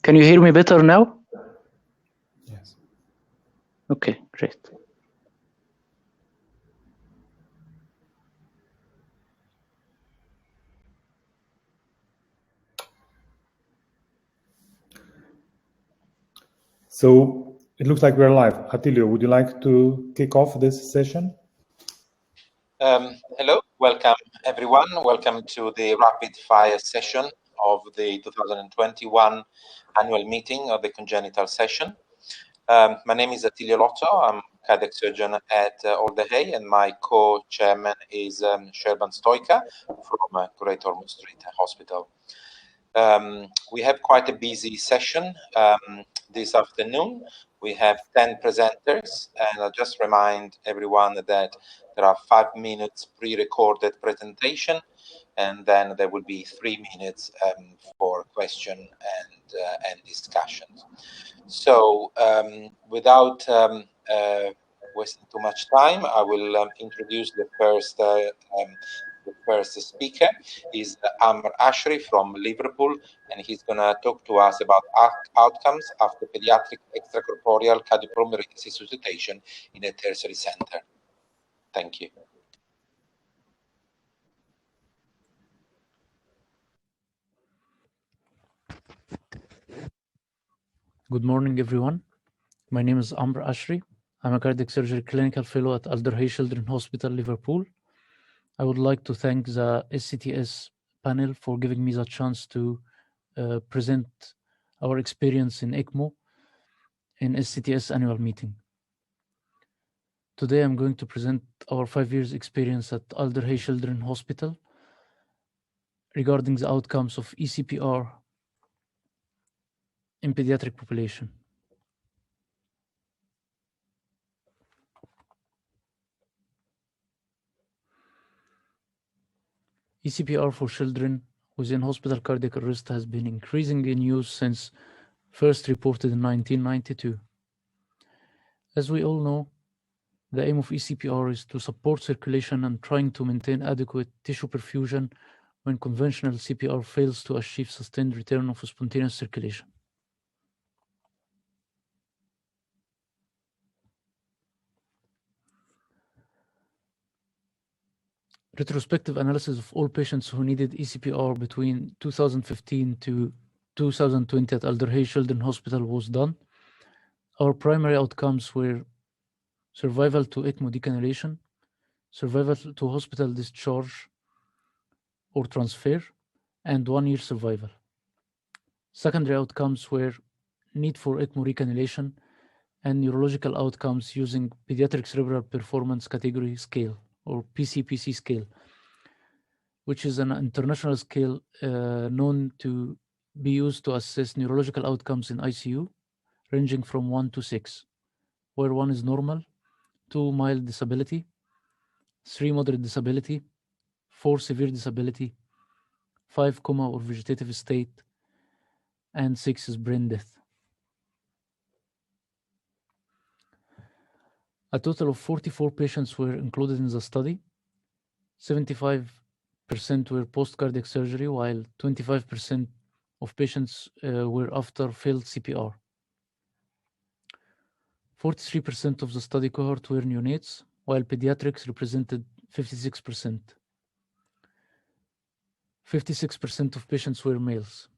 Can you hear me better now? Yes. Okay, great. So it looks like we're live. Attilio, would you like to kick off this session? Hello, welcome everyone. Welcome to the rapid fire session of the 2021 annual meeting of the Congenital session. My name is Attilio Lotto. I'm cardiac surgeon at Alderhay, and my co-chairman is Sherban Stoica from Great Ormond Street Hospital. We have quite a busy session this afternoon. We have 10 presenters, and I'll just remind everyone that there are 5 minutes pre-recorded presentation, and then there will be 3 minutes for question and discussions. So without wasting too much time, I will introduce the first speaker is Ashrie from Liverpool, and he's going to talk to us about outcomes after pediatric extracorporeal cardiopulmonary resuscitation in a tertiary center. Thank you. Good morning, everyone. My name is Ashrie. I'm a cardiac surgery clinical fellow at Alderhay Children's Hospital, Liverpool. I would like to thank the SCTS panel for giving me the chance to present our experience in ECMO in SCTS annual meeting. Today, I'm going to present our 5 years experience at Alderhay Children's Hospital regarding the outcomes of ECPR in pediatric population. ECPR for children within hospital cardiac arrest has been increasing in use since first reported in 1992. As we all know, the aim of ECPR is to support circulation and trying to maintain adequate tissue perfusion when conventional CPR fails to achieve sustained return of spontaneous circulation. Retrospective analysis of all patients who needed ECPR between 2015 to 2020 at Alderhay Children's Hospital was done. Our primary outcomes were survival to ECMO decannulation, survival to hospital discharge or transfer, and 1-year survival. Secondary outcomes were need for ECMO recannulation and neurological outcomes using Pediatric Cerebral Performance Category Scale, or PCPC scale, which is an international scale known to be used to assess neurological outcomes in ICU, ranging from 1 to 6, where 1 is normal, 2 mild disability, 3 moderate disability, 4 severe disability, 5 coma or vegetative state, and 6 is brain death. A total of 44 patients were included in the study. 75% were post-cardiac surgery, while 25% of patients were after failed CPR. 43% of the study cohort were neonates, while pediatrics represented 56%. 56% of patients were males.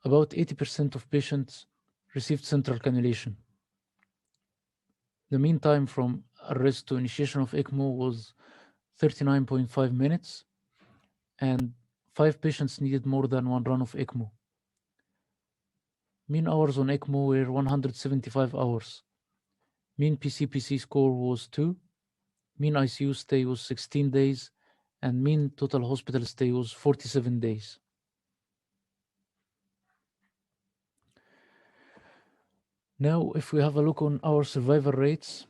About 80% of patients received central cannulation. The mean time from arrest to initiation of ECMO was 39.5 minutes, and 5 patients needed more than 1 run of ECMO. Mean hours on ECMO were 175 hours. Mean PCPC score was 2. Mean ICU stay was 16 days, and mean total hospital stay was 47 days. Now, if we have a look on our survival rates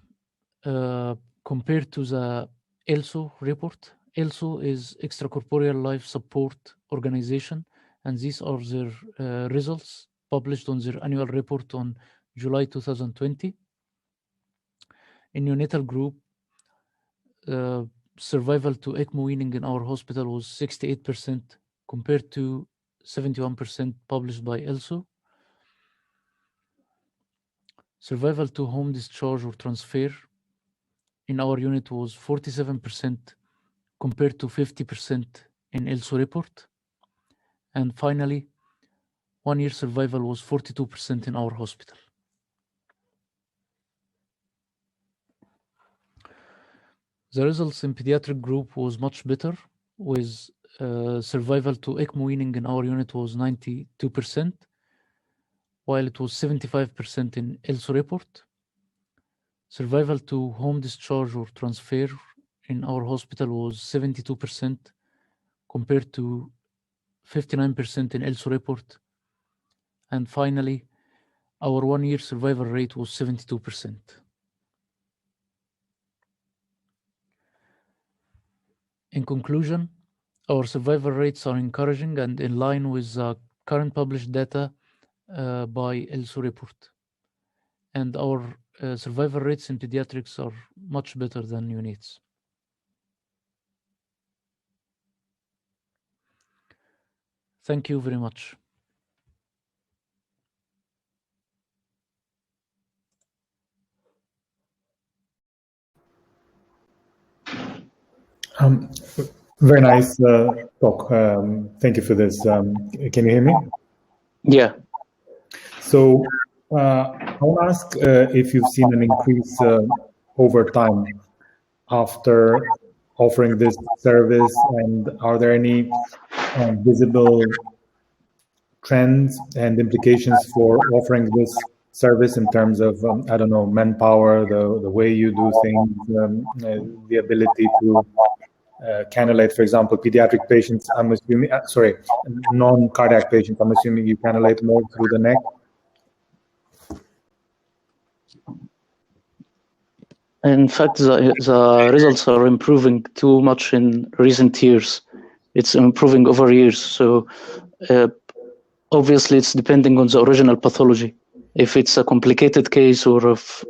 compared to the Elso report, Elso is Extracorporeal Life Support Organization, and these are their results published on their annual report on July 2020. In neonatal group, survival to ECMO weaning in our hospital was 68% compared to 71% published by Elso. Survival to home discharge or transfer in our unit was 47% compared to 50% in Elso report. And finally, 1 year survival was 42% in our hospital. The results in pediatric group was much better, with survival to ECMO weaning in our unit was 92%, while it was 75% in Elso report. Survival to home discharge or transfer in our hospital was 72% compared to 59% in Elso report. And finally, our 1 year survival rate was 72%. In conclusion, our survival rates are encouraging and in line with current published data by Elso report. And our survival rates in pediatrics are much better than neonates. Thank you very much. Very nice talk. Thank you for this. Can you hear me? Yeah. So I want to ask if you've seen an increase over time after offering this service, and are there any visible trends and implications for offering this service in terms of, I don't know, manpower, the way you do things, the ability to cannulate, for example, pediatric patients, I'm assuming, sorry, non-cardiac patients, I'm assuming you cannulate more through the neck? In fact, the results are improving too much in recent years. It's improving over years. So obviously, it's depending on the original pathology. If it's a complicated case or if,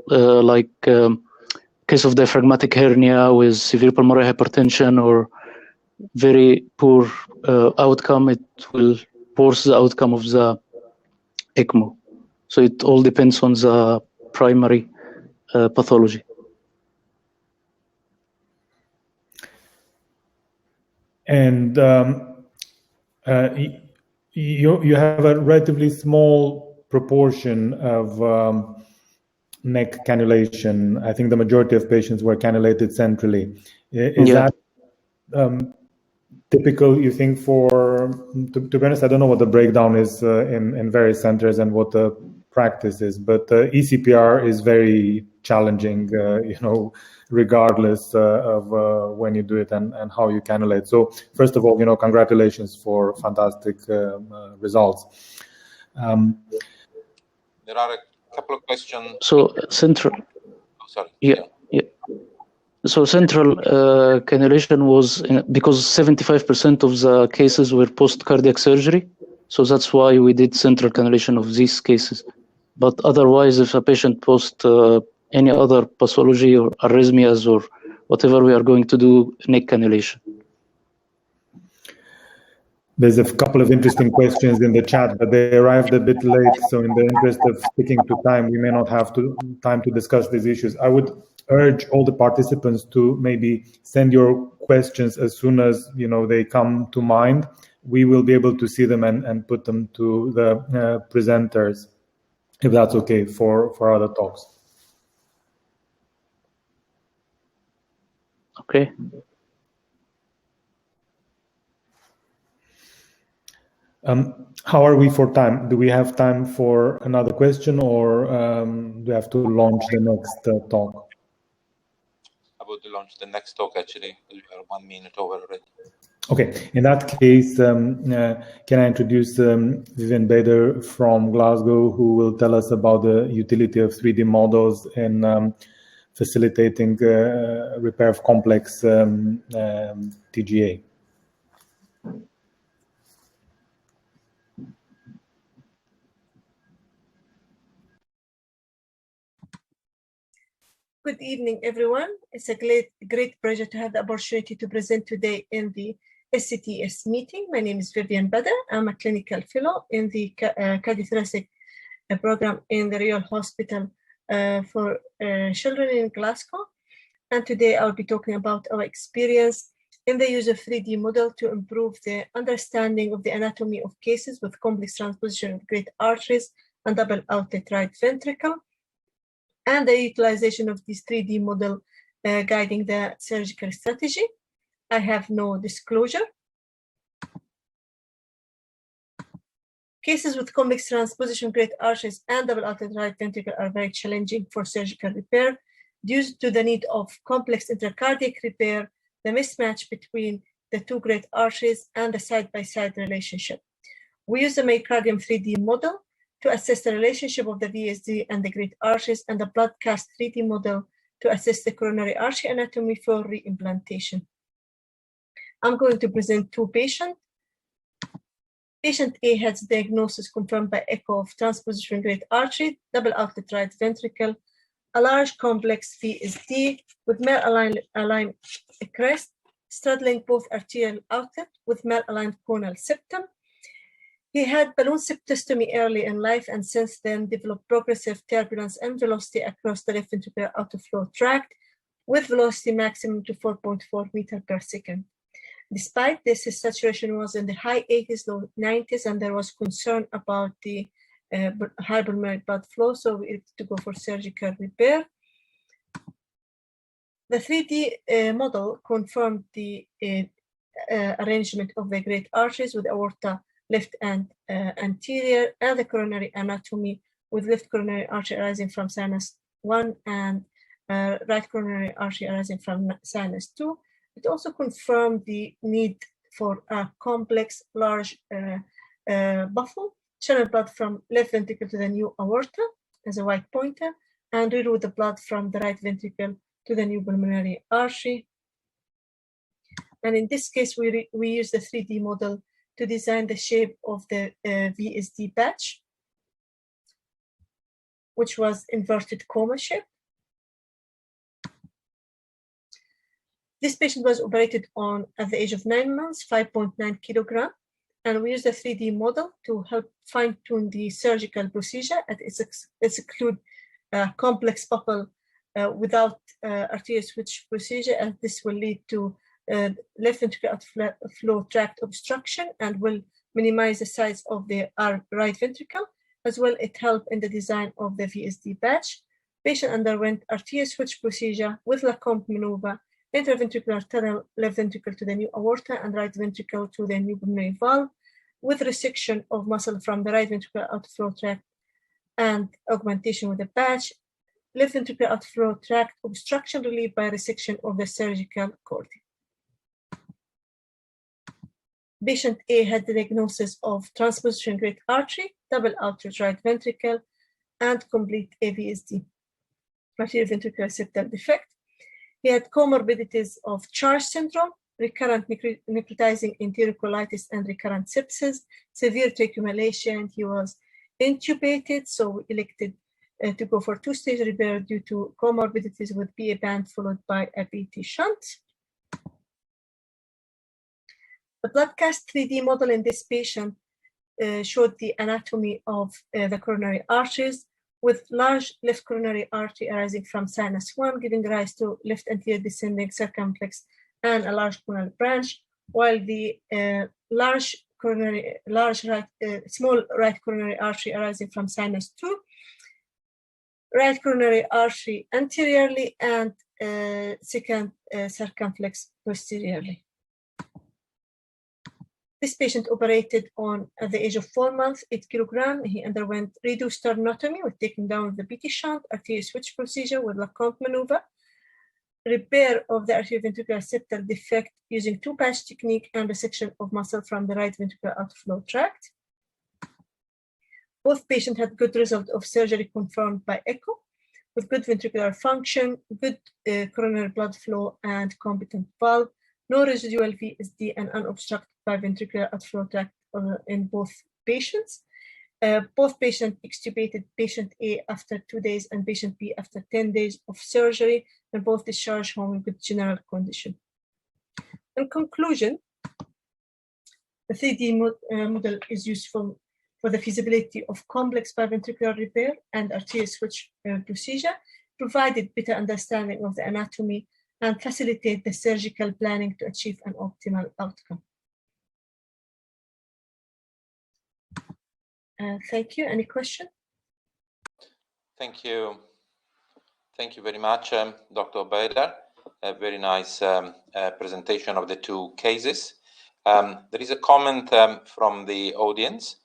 case of diaphragmatic hernia with severe pulmonary hypertension or very poor outcome, it will worsen the outcome of the ECMO. So it all depends on the primary pathology. And you have a relatively small proportion of neck cannulation. I think the majority of patients were cannulated centrally. Is that typical, you think, for, to be honest, I don't know what the breakdown is in various centers and what the practice is, but ECPR is very challenging, you know, regardless of when you do it and how you cannulate. So first of all, you know, congratulations for fantastic results. There are a couple of questions. So central. Oh, sorry. Yeah. So central cannulation was because 75% of the cases were post-cardiac surgery. So that's why we did central cannulation of these cases. But otherwise, if a patient post any other pathology or arrhythmias or whatever, we are going to do neck cannulation. There's a couple of interesting questions in the chat, but they arrived a bit late. So in the interest of sticking to time, we may not have time to discuss these issues. I would urge all the participants to maybe send your questions as soon as, you know, they come to mind. We will be able to see them and put them to the presenters, if that's okay for other talks. Okay. How are we for time? Do we have time for another question, or do we have to launch the next talk? About to launch the next talk, actually. We are 1 minute over already. Okay. In that case, can I introduce Vivian Bader from Glasgow, who will tell us about the utility of 3D models in facilitating repair of complex TGA. Good evening, everyone. It's a great pleasure to have the opportunity to present today in the SCTS meeting. My name is Vivian Badr. I'm a clinical fellow in the cardiothoracic program in the Royal Hospital for Children in Glasgow. And today I'll be talking about our experience in the use of 3D model to improve the understanding of the anatomy of cases with complex transposition of great arteries and double outlet right ventricle, and the utilization of this 3D model guiding the surgical strategy. I have no disclosure. Cases with complex transposition of great arteries and double outlet right ventricle are very challenging for surgical repair due to the need of complex intracardiac repair, the mismatch between the two great arteries, and the side-by-side relationship. We use the myocardium 3D model to assess the relationship of the VSD and the great arteries, and the blood cast 3D model to assess the coronary artery anatomy for reimplantation. I'm going to present two patients. Patient A has diagnosis confirmed by echo of transposition great artery, double outlet right ventricle, a large complex VSD with mal-aligned crest, straddling both arterial outlet with mal-aligned coronal septum. He had balloon septostomy early in life and since then developed progressive turbulence and velocity across the left ventricular outflow tract with velocity maximum to 4.4 meters per second. Despite this, his saturation was in the high 80s, low 90s, and there was concern about the high pulmonary blood flow, so we had to go for surgical repair. The 3D model confirmed the arrangement of the great arteries with aorta left and anterior, and the coronary anatomy with left coronary artery arising from sinus 1 and right coronary artery arising from sinus 2. It also confirmed the need for a complex, large buffle, channel blood from left ventricle to the new aorta as a white pointer, and reroute the blood from the right ventricle to the new pulmonary artery. And in this case, we use the 3D model to design the shape of the VSD patch, which was inverted coma shape. This patient was operated on at the age of 9 months, 5.9 kilogram, and we use the 3D model to help fine-tune the surgical procedure and exclude complex buckle without arterial switch procedure, and this will lead to left ventricular outflow tract obstruction and will minimize the size of the right ventricle. As well, it helped in the design of the VSD patch. Patient underwent arterial switch procedure with Lacombe maneuver, interventricular tunnel, left ventricle to the new aorta and right ventricle to the new pulmonary valve, with resection of muscle from the right ventricular outflow tract and augmentation with the patch, left ventricular outflow tract obstruction relieved by resection of the surgical cord. Patient A had the diagnosis of transposition great artery, double outlet right ventricle, and complete AVSD, arterial ventricular septal defect. He had comorbidities of CHARGE syndrome, recurrent necrotizing enterocolitis and recurrent sepsis, severe tracheomalacia, and he was intubated, so we elected to go for two-stage repair due to comorbidities with PA band followed by a BT shunt. The blood cast 3D model in this patient showed the anatomy of the coronary arteries, with large left coronary artery arising from sinus 1, giving rise to left anterior descending circumflex and a large coronal branch, while the small right coronary artery arising from sinus 2, right coronary artery anteriorly, and second circumflex posteriorly. This patient operated on at the age of 4 months, 8 kilogram. He underwent reduced sternotomy with taking down of the BT shunt, arterial switch procedure with Lacombe maneuver, repair of the arterial ventricular septal defect using two-patch technique, and resection of muscle from the right ventricular outflow tract. Both patients had good result of surgery confirmed by echo, with good ventricular function, good coronary blood flow, and competent valve, no residual VSD, and unobstructed by ventricular outflow tract in both patients. Both patients extubated, patient A after 2 days and patient B after 10 days of surgery, and both discharged home in good general condition. In conclusion, The 3D model is useful for the feasibility of complex biventricular repair and arterial switch procedure, provided better understanding of the anatomy and facilitate the surgical planning to achieve an optimal outcome. Thank you. Any question? Thank you. Thank you very much, Dr. Obaida. A very nice presentation of the two cases. There is a comment from the audience.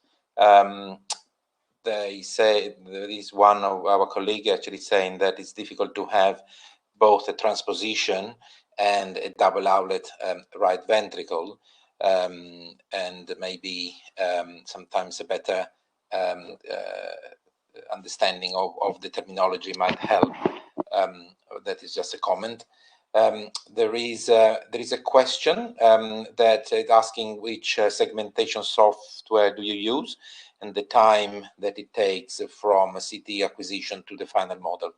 They say, there is one of our colleagues actually saying that it's difficult to have both a transposition and a double outlet right ventricle, and maybe sometimes a better understanding of the terminology might help. That is just a comment. There is a question that is asking which segmentation software do you use and the time that it takes from a CT acquisition to the final model.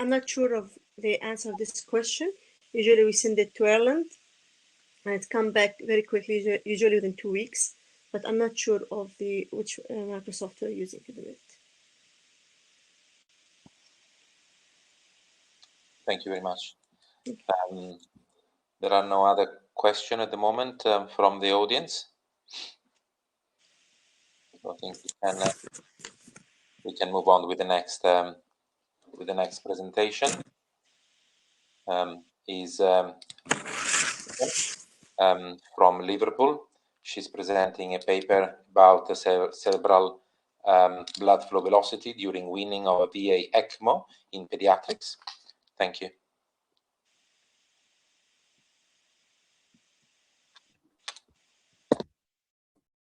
I'm not sure of the answer to this question. Usually we send it to Ireland and it comes back very quickly, usually within 2 weeks, but I'm not sure of which Microsoft we're using to do it. Thank you very much. There are no other questions at the moment from the audience. So I think we can move on with the next presentation. Is from Liverpool. She's presenting a paper about the cerebral blood flow velocity during weaning of a VA ECMO in pediatrics. Thank you.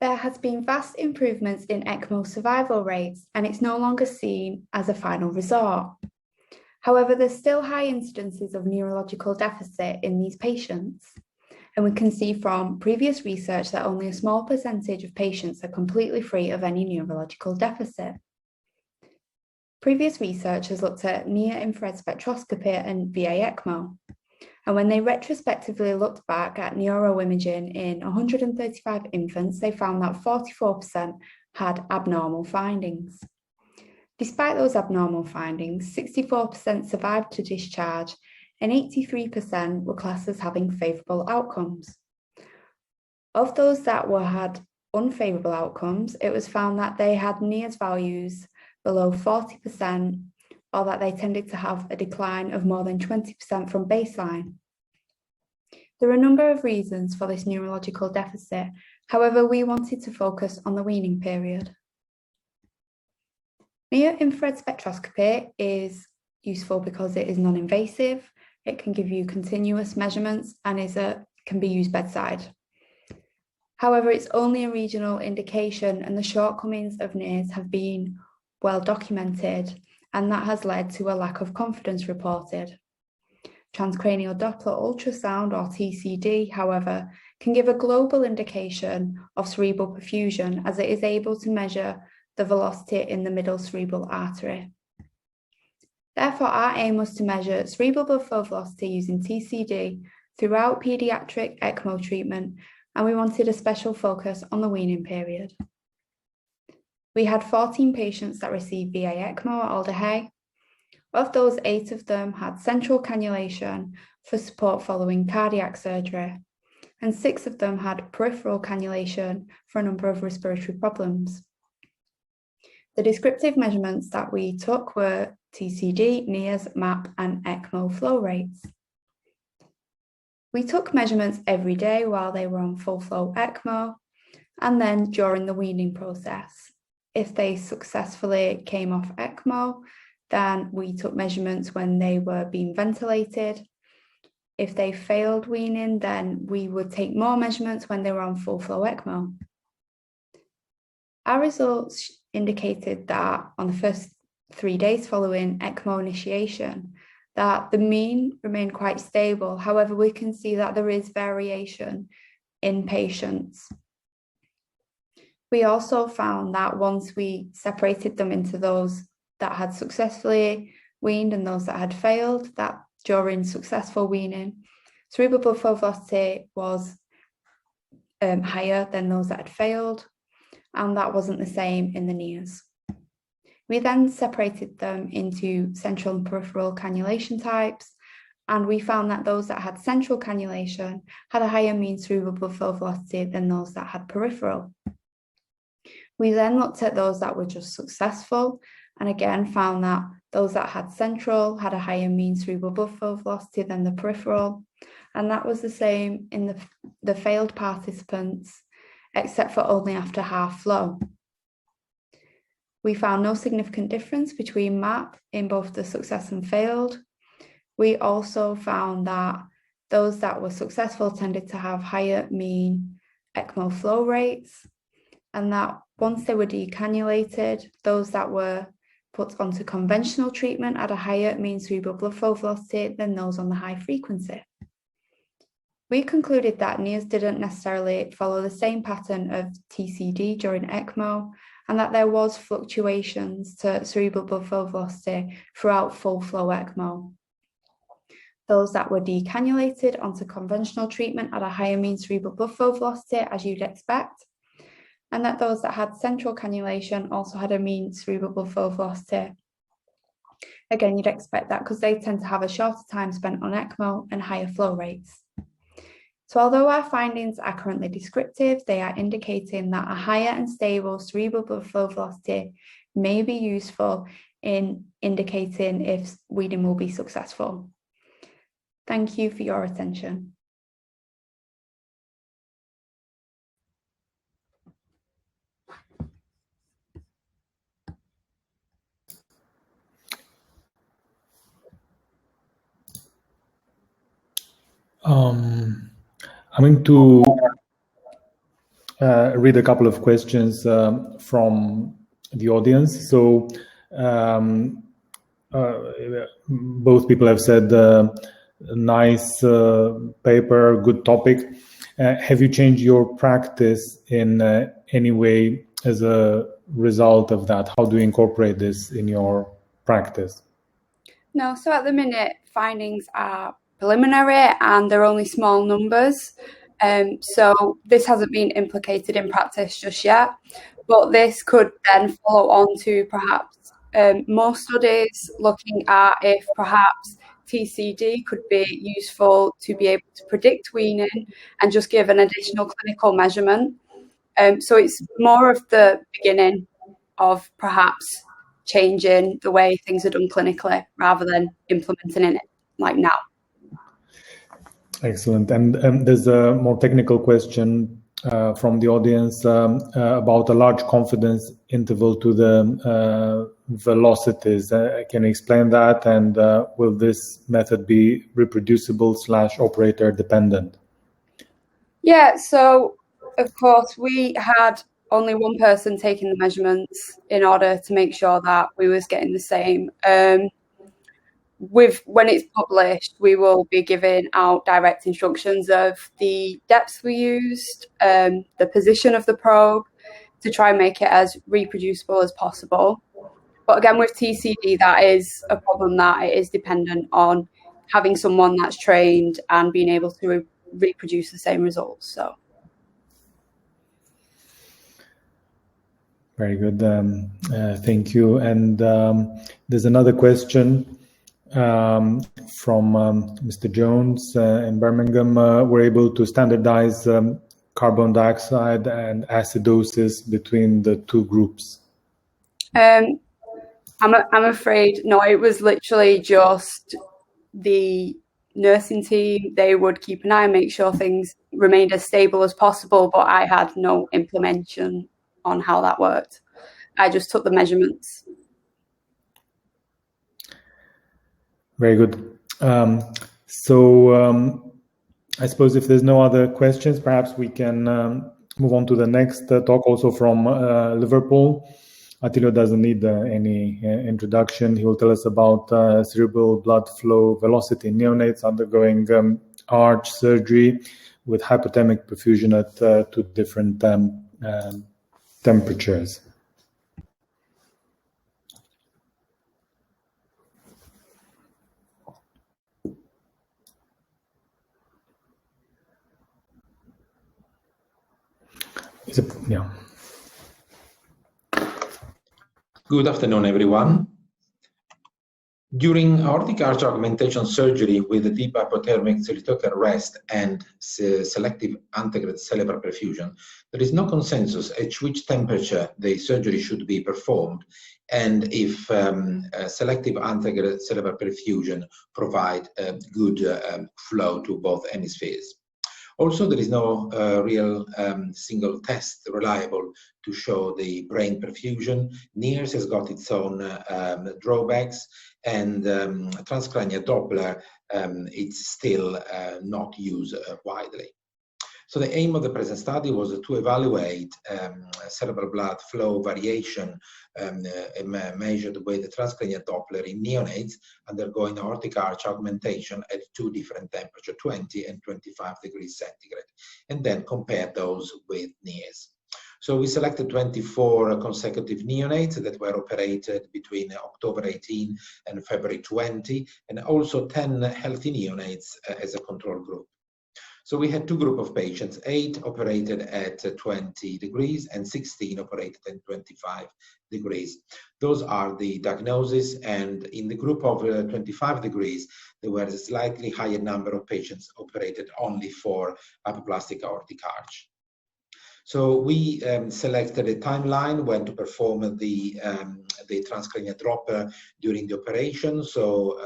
There has been vast improvements in ECMO survival rates, and it's no longer seen as a final resort. However, there's still high incidences of neurological deficit in these patients, and we can see from previous research that only a small percentage of patients are completely free of any neurological deficit. Previous research has looked at near-infrared spectroscopy and VA ECMO, and when they retrospectively looked back at neuroimaging in 135 infants, they found that 44% had abnormal findings. Despite those abnormal findings, 64% survived to discharge and 83% were classed as having favourable outcomes. Of those that had unfavourable outcomes, it was found that they had NIAS values below 40%, or that they tended to have a decline of more than 20% from baseline. There are a number of reasons for this neurological deficit. However, we wanted to focus on the weaning period. Near-infrared spectroscopy is useful because it is non-invasive, it can give you continuous measurements, and can be used bedside. However, it's only a regional indication, and the shortcomings of NIRS have been well documented, and that has led to a lack of confidence reported. Transcranial Doppler ultrasound, or TCD, however, can give a global indication of cerebral perfusion, as it is able to measure the velocity in the middle cerebral artery. Therefore, our aim was to measure cerebral blood flow velocity using TCD throughout paediatric ECMO treatment, and we wanted a special focus on the weaning period. We had 14 patients that received VA ECMO at Alder Hey. Of those, 8 of them had central cannulation for support following cardiac surgery, and 6 of them had peripheral cannulation for a number of respiratory problems. The descriptive measurements that we took were TCD, NIAS, MAP, and ECMO flow rates. We took measurements every day while they were on full flow ECMO, and then during the weaning process. If they successfully came off ECMO, then we took measurements when they were being ventilated. If they failed weaning, then we would take more measurements when they were on full flow ECMO. Our results indicated that on the first 3 days following ECMO initiation, that the mean remained quite stable. However, we can see that there is variation in patients. We also found that once we separated them into those that had successfully weaned and those that had failed, that during successful weaning, cerebral blood flow velocity was higher than those that had failed, and that wasn't the same in the knees. We then separated them into central and peripheral cannulation types, and we found that those that had central cannulation had a higher mean cerebral blood flow velocity than those that had peripheral. We then looked at those that were just successful, and again found that those that had central had a higher mean cerebral blood flow velocity than the peripheral, and that was the same in the failed participants, except for only after half flow. We found no significant difference between MAP in both the success and failed. We also found that those that were successful tended to have higher mean ECMO flow rates, and that once they were decannulated, those that were put onto conventional treatment had a higher mean cerebral blood flow velocity than those on the high frequency. We concluded that NEARS didn't necessarily follow the same pattern of TCD during ECMO, and that there was fluctuations to cerebral blood flow velocity throughout full flow ECMO. Those that were decannulated onto conventional treatment had a higher mean cerebral blood flow velocity, as you'd expect, and that those that had central cannulation also had a mean cerebral blood flow velocity. Again, you'd expect that because they tend to have a shorter time spent on ECMO and higher flow rates. So although our findings are currently descriptive, they are indicating that a higher and stable cerebral blood flow velocity may be useful in indicating if weaning will be successful. Thank you for your attention. I'm going to read a couple of questions from the audience. So both people have said nice paper, good topic. Have you changed your practice in any way as a result of that? How do you incorporate this in your practice? No, so at the minute, findings are preliminary and they're only small numbers. So this hasn't been implicated in practice just yet, but this could then follow on to perhaps more studies looking at if perhaps TCD could be useful to be able to predict weaning and just give an additional clinical measurement. So it's more of the beginning of perhaps changing the way things are done clinically rather than implementing it like now. Excellent. And there's a more technical question from the audience about a large confidence interval to the velocities. Can you explain that? And will this method be reproducible / operator dependent? Yeah, so of course we had only one person taking the measurements in order to make sure that we was getting the same. When it's published, we will be giving out direct instructions of the depths we used, the position of the probe, to try and make it as reproducible as possible. But again, with TCD, that is a problem that it is dependent on having someone that's trained and being able to reproduce the same results. So. Very good. Thank you. And there's another question from Mr. Jones in Birmingham. We're able to standardize carbon dioxide and acidosis between the two groups? I'm afraid no. It was literally just the nursing team. They would keep an eye and make sure things remained as stable as possible, but I had no implementation on how that worked. I just took the measurements. Very good. I suppose if there's no other questions, perhaps we can move on to the next talk, also from Liverpool. Attilio doesn't need any introduction. He will tell us about cerebral blood flow velocity in neonates undergoing ARCH surgery with hypothermic perfusion at 2 different temperatures. Yeah. Good afternoon, everyone. During aortic arch augmentation surgery with a deep hypothermic cellular arrest and selective antegrade cerebral perfusion, there is no consensus at which temperature the surgery should be performed and if selective antegrade cerebral perfusion provide good flow to both hemispheres. Also, there is no real single test reliable to show the brain perfusion. NIRS has got its own drawbacks, and transcranial Doppler it's still not used widely. So the aim of the present study was to evaluate cerebral blood flow variation measured with the transcranial Doppler in neonates undergoing aortic arch augmentation at two different temperatures, 20 and 25 degrees centigrade, and then compare those with NIRS. So we selected 24 consecutive neonates that were operated between October 18 and February 20, and also 10 healthy neonates as a control group. So we had two groups of patients, 8 operated at 20 degrees and 16 operated at 25 degrees. Those are the diagnoses, and in the group of 25 degrees, there were a slightly higher number of patients operated only for apoplastic aortic arch. So we selected a timeline when to perform the transcranial dropper during the operation, so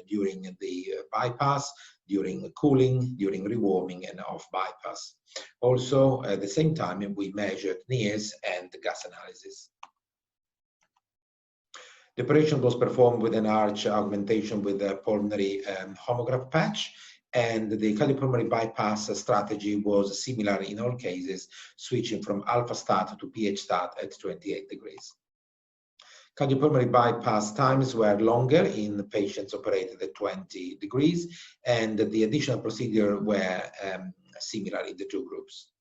during the bypass, during cooling, during rewarming, and off bypass. Also, at the same time, we measured NIRS and gas analysis. The operation was performed with an arch augmentation with a pulmonary homograph patch, and the cardiopulmonary bypass strategy was similar in all cases, switching from alpha stat to PH stat at 28 degrees. Cardiopulmonary bypass times were longer in patients operated at 20 degrees, and the additional procedure were similar in the two groups.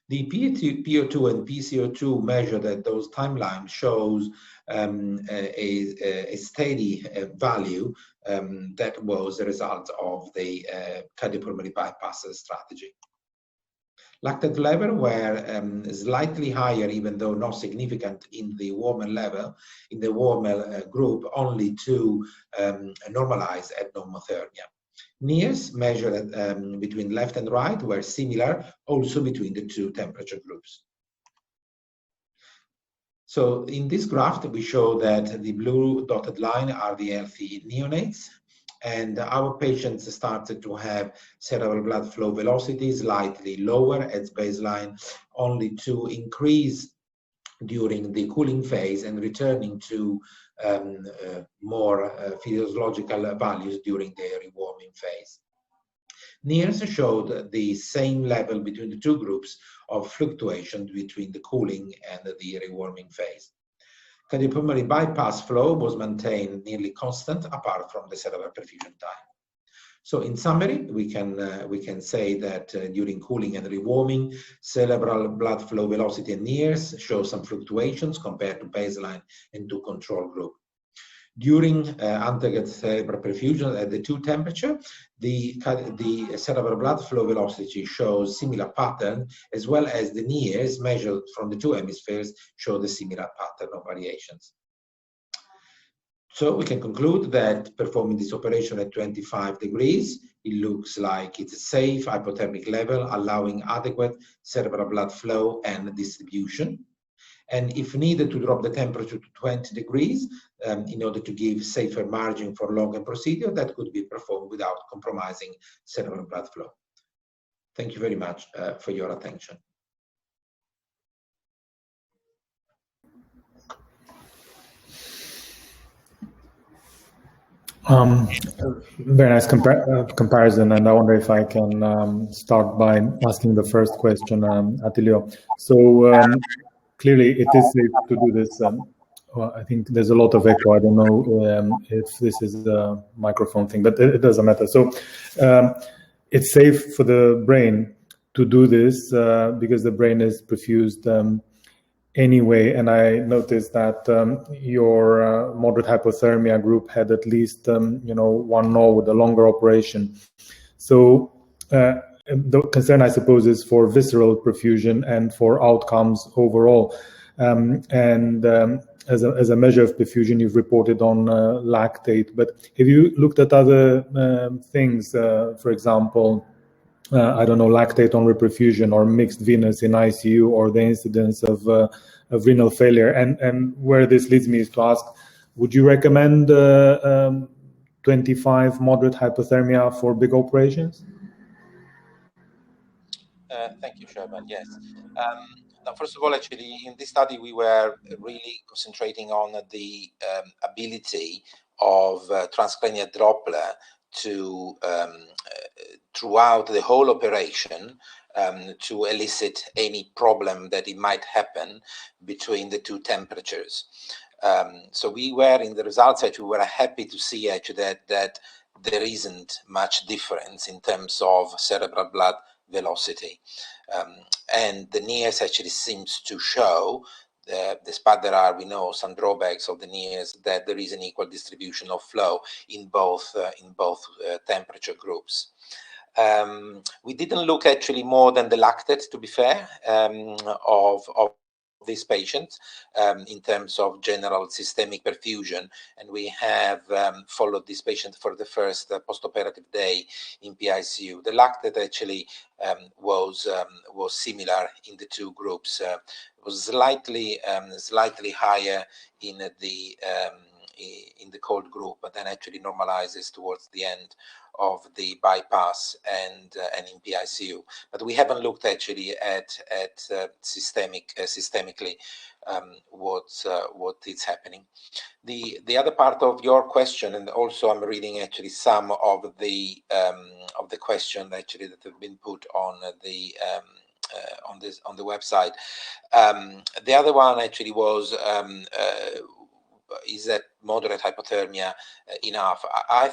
The PO2 and PCO2 measured at those timelines shows a steady value that was a result of the cardiopulmonary bypass strategy. Lactate level were slightly higher, even though not significant in the Warmel level. In the Warmel group, only to normalize at normothermia. NIRS measured between left and right were similar, also between the two temperature groups. So in this graph, we show that the blue dotted line are the healthy neonates, and our patients started to have cerebral blood flow velocity slightly lower at baseline, only to increase during the cooling phase and returning to more physiological values during the rewarming phase. NIRS showed the same level between the two groups of fluctuation between the cooling and the rewarming phase. Cardiopulmonary bypass flow was maintained nearly constant apart from the cerebral perfusion time. So in summary, we can say that during cooling and rewarming, cerebral blood flow velocity and NIRS show some fluctuations compared to baseline and to control group. During antegrade cerebral perfusion at the two temperature, the cerebral blood flow velocity shows similar pattern, as well as the NIRS measured from the two hemispheres show the similar pattern of variations. So we can conclude that performing this operation at 25 degrees, it looks like it's a safe hypothermic level, allowing adequate cerebral blood flow and distribution. And if needed to drop the temperature to 20 degrees in order to give safer margin for longer procedure, that could be performed without compromising cerebral blood flow. Thank you very much for your attention. Very nice comparison, and I wonder if I can start by asking the first question, Attilio. So clearly it is safe to do this. Well, I think there's a lot of echo. I don't know if this is a microphone thing, but it doesn't matter. So it's safe for the brain to do this because the brain is perfused anyway. And I noticed that your moderate hypothermia group had at least one node with a longer operation. So the concern, I suppose, is for visceral perfusion and for outcomes overall. As a measure of perfusion, you've reported on lactate, but have you looked at other things, for example, I don't know, lactate on reperfusion or mixed venous in ICU, or the incidence of renal failure? And where this leads me is to ask, would you recommend 25 moderate hypothermia for big operations? Thank you, Sherman. Yes. Now, first of all, actually, in this study, we were really concentrating on the ability of transcranial Doppler to, throughout the whole operation, to elicit any problem that it might happen between the two temperatures. So we were, in the results, actually, we were happy to see actually that there isn't much difference in terms of cerebral blood velocity. And the NIRS actually seems to show, despite there are, we know, some drawbacks of the NIRS, that there is an equal distribution of flow in both temperature groups. We didn't look actually more than the lactate, to be fair, of these patients in terms of general systemic perfusion, and we have followed this patient for the first postoperative day in PICU. The lactate actually was similar in the two groups. It was slightly higher in the cold group, but then actually normalizes towards the end of the bypass and in PICU. But we haven't looked actually at systemically what is happening. The other part of your question, and also I'm reading actually some of the question actually that have been put on the on the website. The other one actually was, is that moderate hypothermia enough? I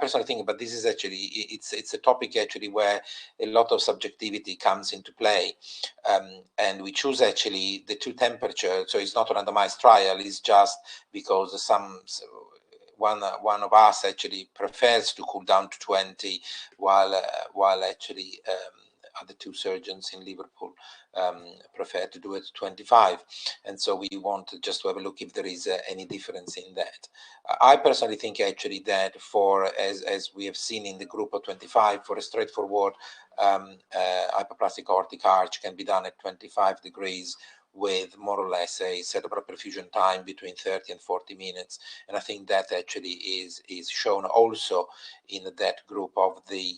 personally think, but this is actually, it's a topic actually where a lot of subjectivity comes into play, and we choose actually the two temperatures, so it's not a randomized trial, it's just because one of us actually prefers to cool down to 20, while actually other two surgeons in Liverpool prefer to do it 25, and so we want just to have a look if there is any difference in that. I personally think actually that for, as we have seen in the group of 25, for a straightforward hypoplastic aortic arch can be done at 25 degrees with more or less a cerebral perfusion time between 30 and 40 minutes. And I think that actually is shown also in that group of the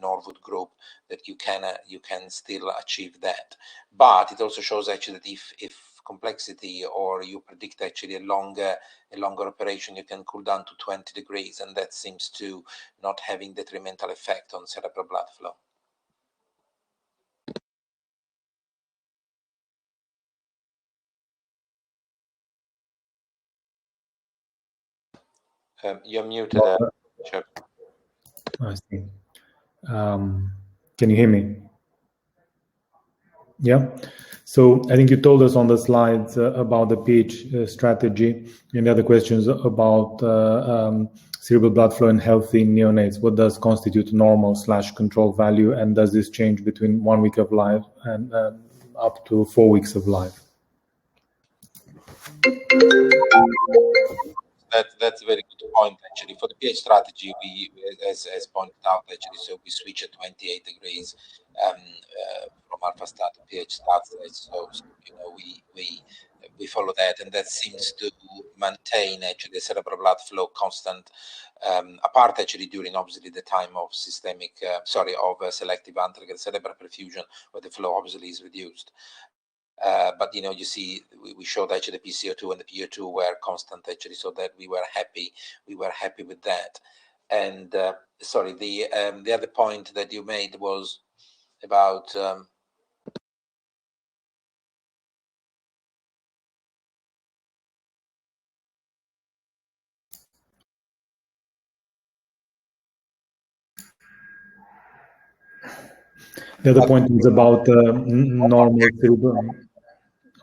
Norwood group, that you can still achieve that. But it also shows actually that if complexity, or you predict actually a longer operation, you can cool down to 20 degrees, and that seems to not having detrimental effect on cerebral blood flow. You're muted. Sure. I see. Can you hear me? Yeah. So I think you told us on the slides about the pH strategy, and the other questions about cerebral blood flow in healthy neonates. What does constitute normal/control value, and does this change between 1 week of life and up to 4 weeks of life? That's a very good point, actually. For the pH strategy, we, as pointed out, actually, so we switch at 28 degrees from alpha stat to pH stat. So you know, we follow that, and that seems to maintain actually the cerebral blood flow constant, apart actually during obviously the time of systemic, selective ventricular cerebral perfusion, where the flow obviously is reduced. But you know, you see, we showed actually the PCO2 and the PO2 were constant actually, so that we were happy with that. And sorry, the other point that you made was about the other point was about normal cerebral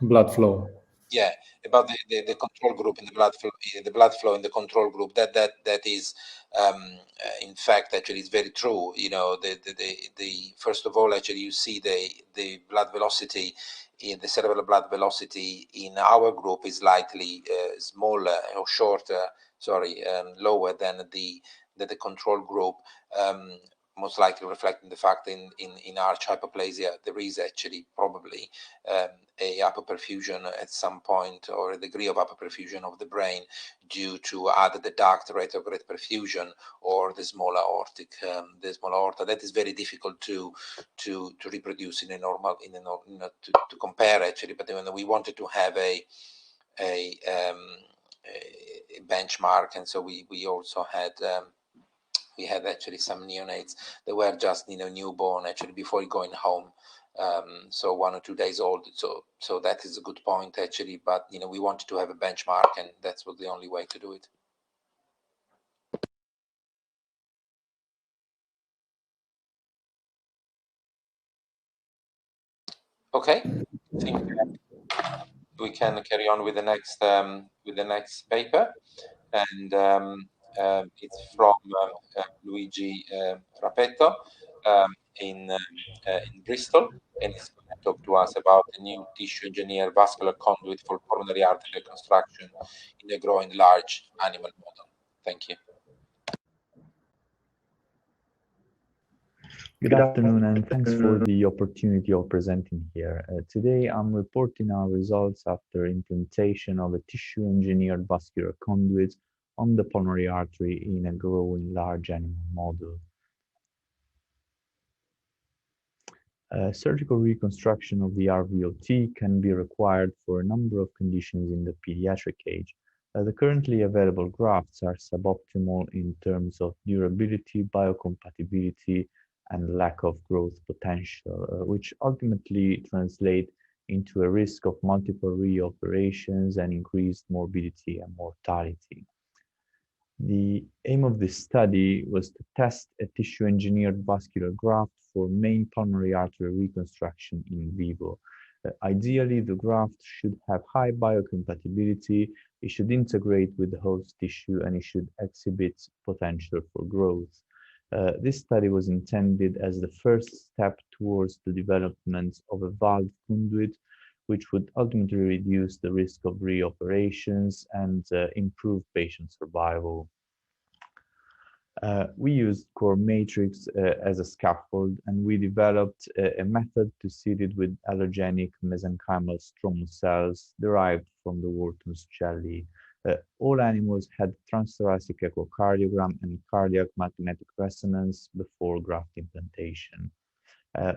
blood flow. Yeah, about the control group in the blood flow in the control group. That is In fact, actually, it's very true. You know, the first of all, actually, you see the blood velocity in the cerebral blood velocity in our group is slightly smaller or shorter, lower than the control group, most likely reflecting the fact in arch hypoplasia there is actually probably a hypoperfusion at some point, or a degree of hypoperfusion of the brain due to either the duct retrograde perfusion or the small aortic, the small aorta. That is very difficult to reproduce in a normal, to compare actually. But when we wanted to have a benchmark, and so we also had we had actually some neonates that were just newborn actually before going home, so 1 or 2 days old. So that is a good point actually. But we wanted to have a benchmark, and that's was the only way to do it. Okay, I think we can carry on with the next paper, and it's from Luigi Rapetto in Bristol, and he's going to talk to us about a new tissue engineered vascular conduit for coronary artery reconstruction in a growing large animal model. Thank you. Good afternoon, and thanks for the opportunity of presenting here. Today, I'm reporting our results after implantation of a tissue-engineered vascular conduit on the pulmonary artery in a growing large animal model. Surgical reconstruction of the RVOT can be required for a number of conditions in the pediatric age. The currently available grafts are suboptimal in terms of durability, biocompatibility, and lack of growth potential, which ultimately translate into a risk of multiple reoperations and increased morbidity and mortality. The aim of this study was to test a tissue-engineered vascular graft for main pulmonary artery reconstruction in vivo. Ideally, the graft should have high biocompatibility, it should integrate with the host tissue, and it should exhibit potential for growth. This study was intended as the first step towards the development of a valve conduit, which would ultimately reduce the risk of reoperations and improve patient survival. We used core matrix as a scaffold, and we developed a method to seed it with allergenic mesenchymal stromal cells derived from the Wharton's jelly. All animals had transthoracic echocardiogram and cardiac magnetic resonance before graft implantation.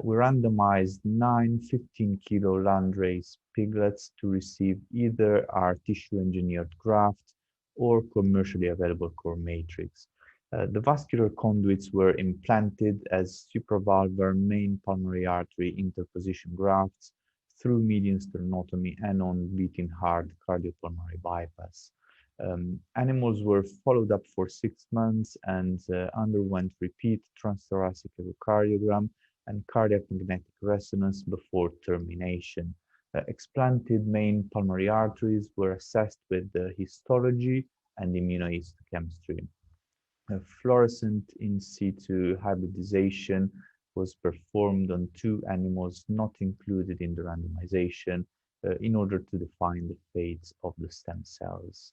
We randomized 9 15-kilo landrace piglets to receive either our tissue-engineered graft or commercially available core matrix. The vascular conduits were implanted as supravalvular main pulmonary artery interposition grafts through median sternotomy and on beating heart cardiopulmonary bypass. Animals were followed up for 6 months and underwent repeat transthoracic echocardiogram and cardiac magnetic resonance before termination. Explanted main pulmonary arteries were assessed with histology and immunohistochemistry. Fluorescent in situ hybridization was performed on 2 animals not included in the randomization in order to define the fate of the stem cells.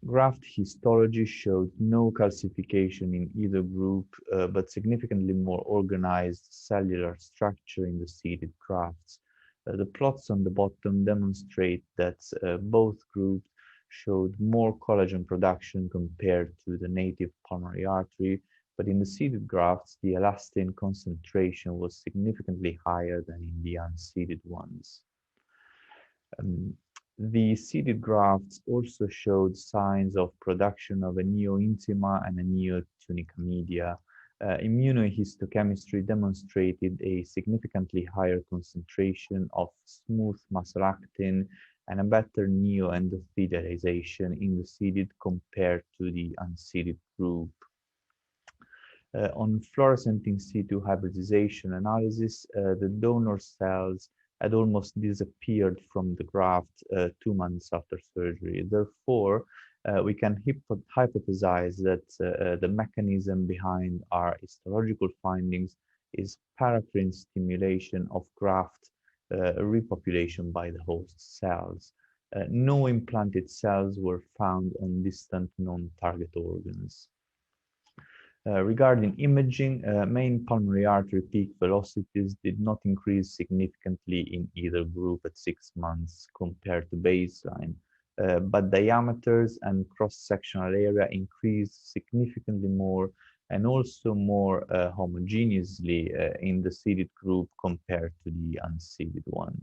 Graft histology showed no calcification in either group, but significantly more organized cellular structure in the seeded grafts. The plots on the bottom demonstrate that both groups showed more collagen production compared to the native pulmonary artery, but in the seeded grafts, the elastin concentration was significantly higher than in the unseeded ones. The seeded grafts also showed signs of production of a neointima and a neotunica media. Immunohistochemistry demonstrated a significantly higher concentration of smooth muscle actin and a better neoendothelialization in the seeded compared to the unseeded group. On fluorescent in situ hybridization analysis, the donor cells had almost disappeared from the graft 2 months after surgery. Therefore, we can hypothesize that the mechanism behind our histological findings is paracrine stimulation of graft repopulation by the host cells. No implanted cells were found on distant non-target organs. Regarding imaging, main pulmonary artery peak velocities did not increase significantly in either group at 6 months compared to baseline, but diameters and cross-sectional area increased significantly more and also more homogeneously in the seeded group compared to the unseeded one.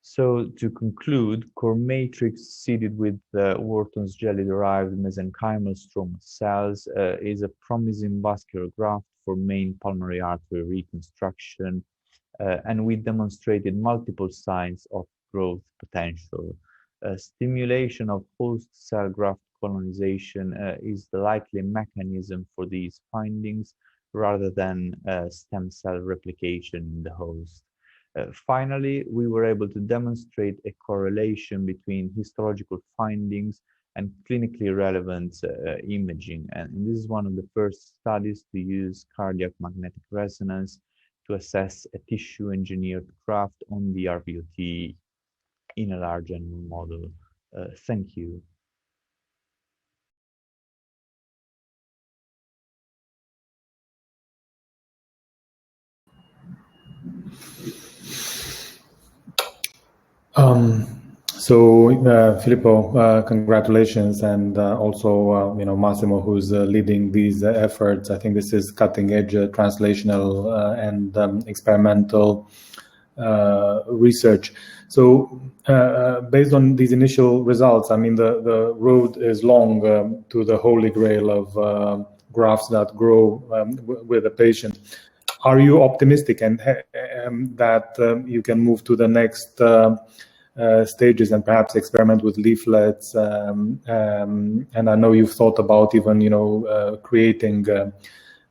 So to conclude, core matrix seeded with Wharton's jelly-derived mesenchymal stroma cells is a promising vascular graft for main pulmonary artery reconstruction, and we demonstrated multiple signs of growth potential. Stimulation of host cell graft colonization is the likely mechanism for these findings rather than stem cell replication in the host. Finally, we were able to demonstrate a correlation between histological findings and clinically relevant imaging. And this is one of the first studies to use cardiac magnetic resonance to assess a tissue-engineered graft on the RVOT in a large animal model. Thank you. Filippo, congratulations, and also Massimo, who's leading these efforts. I think this is cutting-edge translational and experimental research. So, based on these initial results, I mean, the road is long to the holy grail of grafts that grow with a patient. Are you optimistic and that you can move to the next stages and perhaps experiment with leaflets? And I know you've thought about even, creating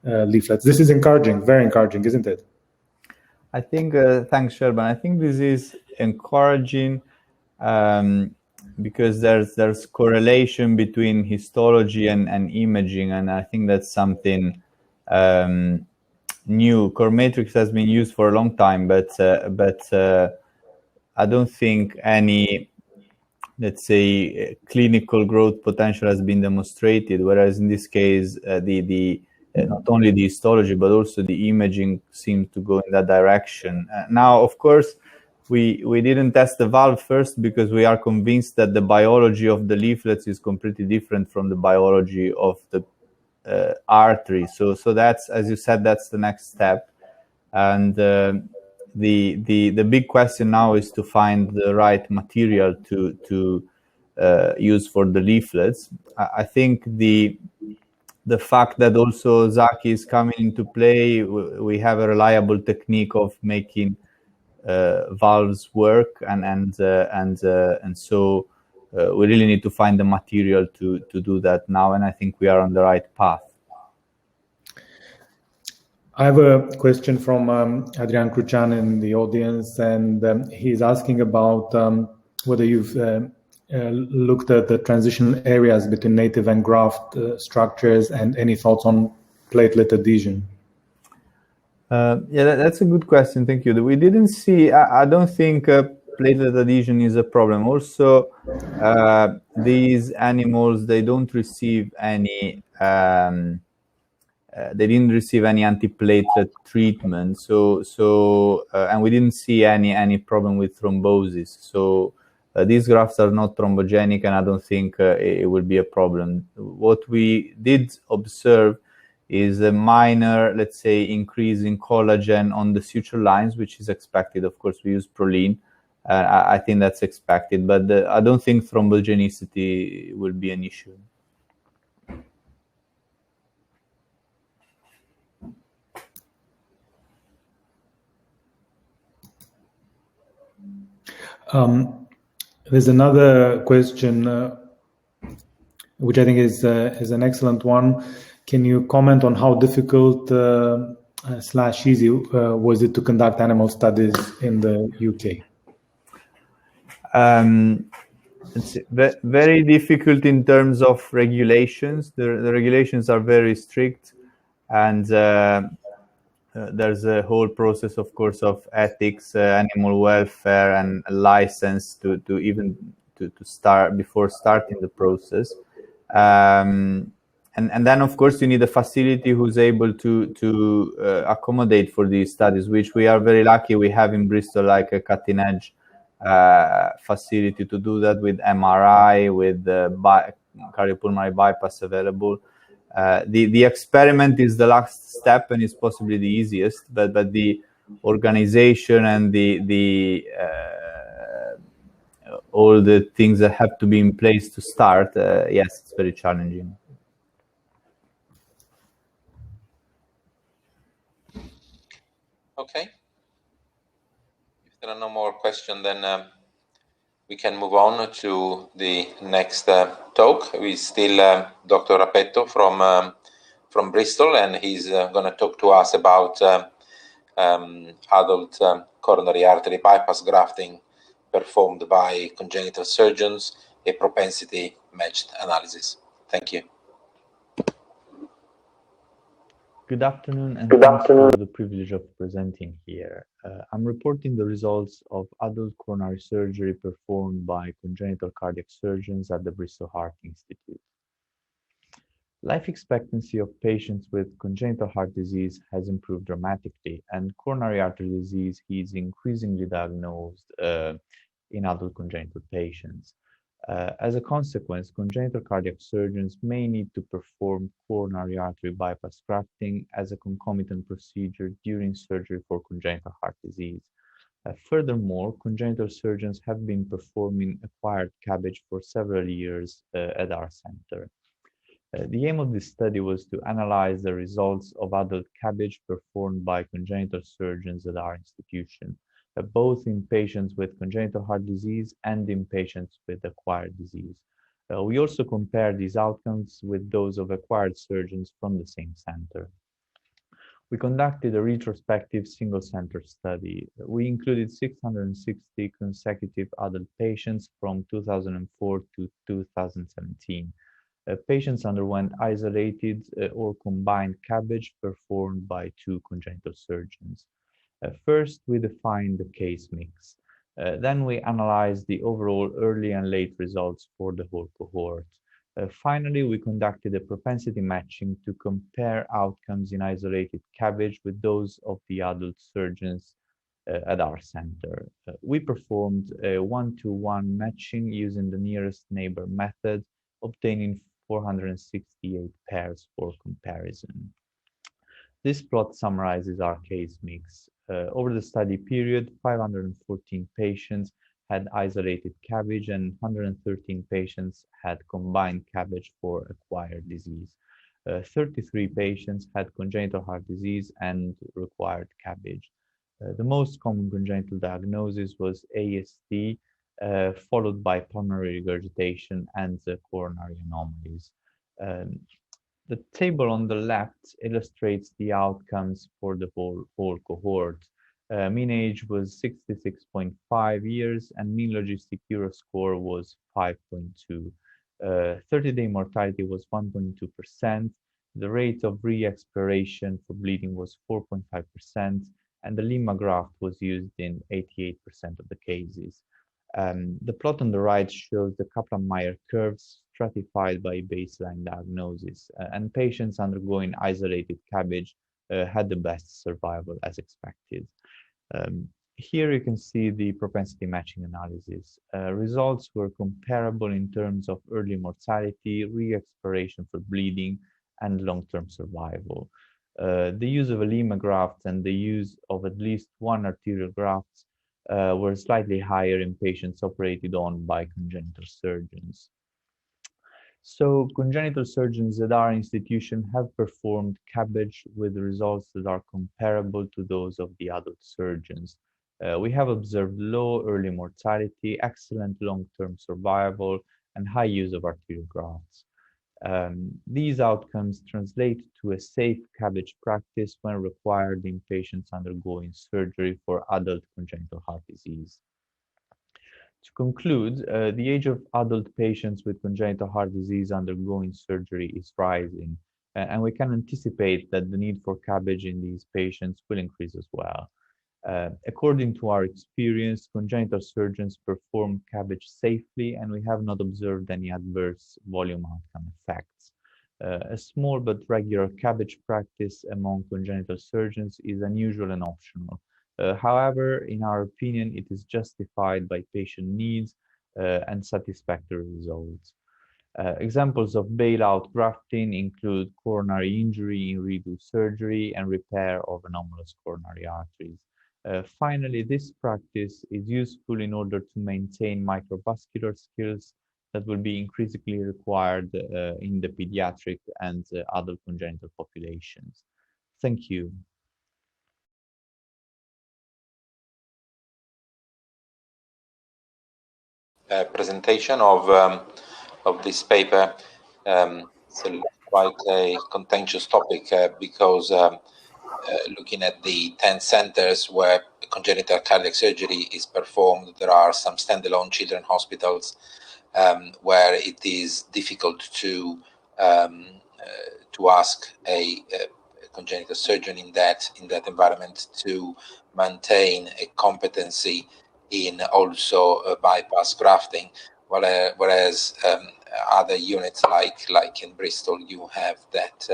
leaflets. This is encouraging, very encouraging, isn't it? I think, thanks, Sherban. I think this is encouraging because there's correlation between histology and imaging, and I think that's something new. Core matrix has been used for a long time, but I don't think any, let's say, clinical growth potential has been demonstrated. Whereas in this case, not only the histology but also the imaging seems to go in that direction. Now, of course, we didn't test the valve first because we are convinced that the biology of the leaflets is completely different from the biology of the artery. So that's, as you said, that's the next step. And the big question now is to find the right material to use for the leaflets. I think the fact that also Zaki is coming into play, we have a reliable technique of making valves work, and so we really need to find the material to do that now, and I think we are on the right path. I have a question from Adrian Crucian in the audience, and he's asking about whether you've looked at the transition areas between native and graft structures, and any thoughts on platelet adhesion. Yeah, that's a good question. Thank you. We didn't see, I don't think platelet adhesion is a problem. Also, these animals, they don't receive any they didn't receive any antiplatelet treatment, so and we didn't see any problem with thrombosis. So these grafts are not thrombogenic, and I don't think it will be a problem. What we did observe is a minor, let's say, increase in collagen on the suture lines, which is expected. Of course, we use proline. I think that's expected, but I don't think thrombogenicity will be an issue. There's another question, which I think is an excellent one. Can you comment on how difficult / easy was it to conduct animal studies in the UK? It's very difficult in terms of regulations. The regulations are very strict, and there's a whole process, of course, of ethics, animal welfare, and a license to start before starting the process. And then, of course, you need a facility who's able to accommodate for these studies, which we are very lucky we have in Bristol, like a cutting edge facility to do that, with MRI, with cardiopulmonary bypass available. The experiment is the last step and is possibly the easiest, but the organization and the all the things that have to be in place to start, yes, it's very challenging. Okay. If there are no more questions, then we can move on to the next talk. We still Dr. Rapetto from Bristol, and he's going to talk to us about adult coronary artery bypass grafting performed by congenital surgeons, a propensity matched analysis. Thank you. Good afternoon, and thanks for the privilege of presenting here. I'm reporting the results of adult coronary surgery performed by congenital cardiac surgeons at the Bristol Heart Institute. Life expectancy of patients with congenital heart disease has improved dramatically, and coronary artery disease is increasingly diagnosed in adult congenital patients. As a consequence, congenital cardiac surgeons may need to perform coronary artery bypass grafting as a concomitant procedure during surgery for congenital heart disease. Furthermore, congenital surgeons have been performing acquired CABG for several years at our center. The aim of this study was to analyze the results of adult CABG performed by congenital surgeons at our institution, both in patients with congenital heart disease and in patients with acquired disease. We also compared these outcomes with those of acquired surgeons from the same center. We conducted a retrospective single-center study. We included 660 consecutive adult patients from 2004 to 2017. Patients underwent isolated or combined CABG performed by two congenital surgeons. First, we defined the case mix. Then we analyzed the overall early and late results for the whole cohort. Finally, we conducted a propensity matching to compare outcomes in isolated CABG with those of the adult surgeons at our center. We performed a 1-to-1 matching using the nearest neighbor method, obtaining 468 pairs for comparison. This plot summarizes our case mix. Over the study period, 514 patients had isolated CABG and 113 patients had combined CABG for acquired disease. 33 patients had congenital heart disease and required CABG. The most common congenital diagnosis was ASD, followed by pulmonary regurgitation and coronary anomalies. The table on the left illustrates the outcomes for the whole cohort. Mean age was 66.5 years and mean logistic Euro score was 5.2. 30-day mortality was 1.2%. The rate of re-expiration for bleeding was 4.5%, and the Lima graft was used in 88% of the cases. The plot on the right shows the Kaplan-Meier curves stratified by baseline diagnosis, and patients undergoing isolated CABG had the best survival as expected. Here you can see the propensity matching analysis. Results were comparable in terms of early mortality, re-expiration for bleeding, and long-term survival. The use of a Lima graft and the use of at least one arterial graft were slightly higher in patients operated on by congenital surgeons. So congenital surgeons at our institution have performed CABG with results that are comparable to those of the adult surgeons. We have observed low early mortality, excellent long-term survival, and high use of arterial grafts. These outcomes translate to a safe CABG practice when required in patients undergoing surgery for adult congenital heart disease. To conclude, the age of adult patients with congenital heart disease undergoing surgery is rising, and we can anticipate that the need for CABG in these patients will increase as well. According to our experience, congenital surgeons perform CABG safely, and we have not observed any adverse volume outcome effects. A small but regular CABG practice among congenital surgeons is unusual and optional. However, in our opinion, it is justified by patient needs and satisfactory results. Examples of bailout grafting include coronary injury in redo surgery and repair of anomalous coronary arteries. Finally, this practice is useful in order to maintain microvascular skills that will be increasingly required in the pediatric and adult congenital populations. Thank you. Presentation of this paper. It's quite a contentious topic because looking at the 10 centers where congenital cardiac surgery is performed, there are some standalone children's hospitals where it is difficult to ask a congenital surgeon in that environment to maintain a competency in also bypass grafting, whereas other units like in Bristol, you have that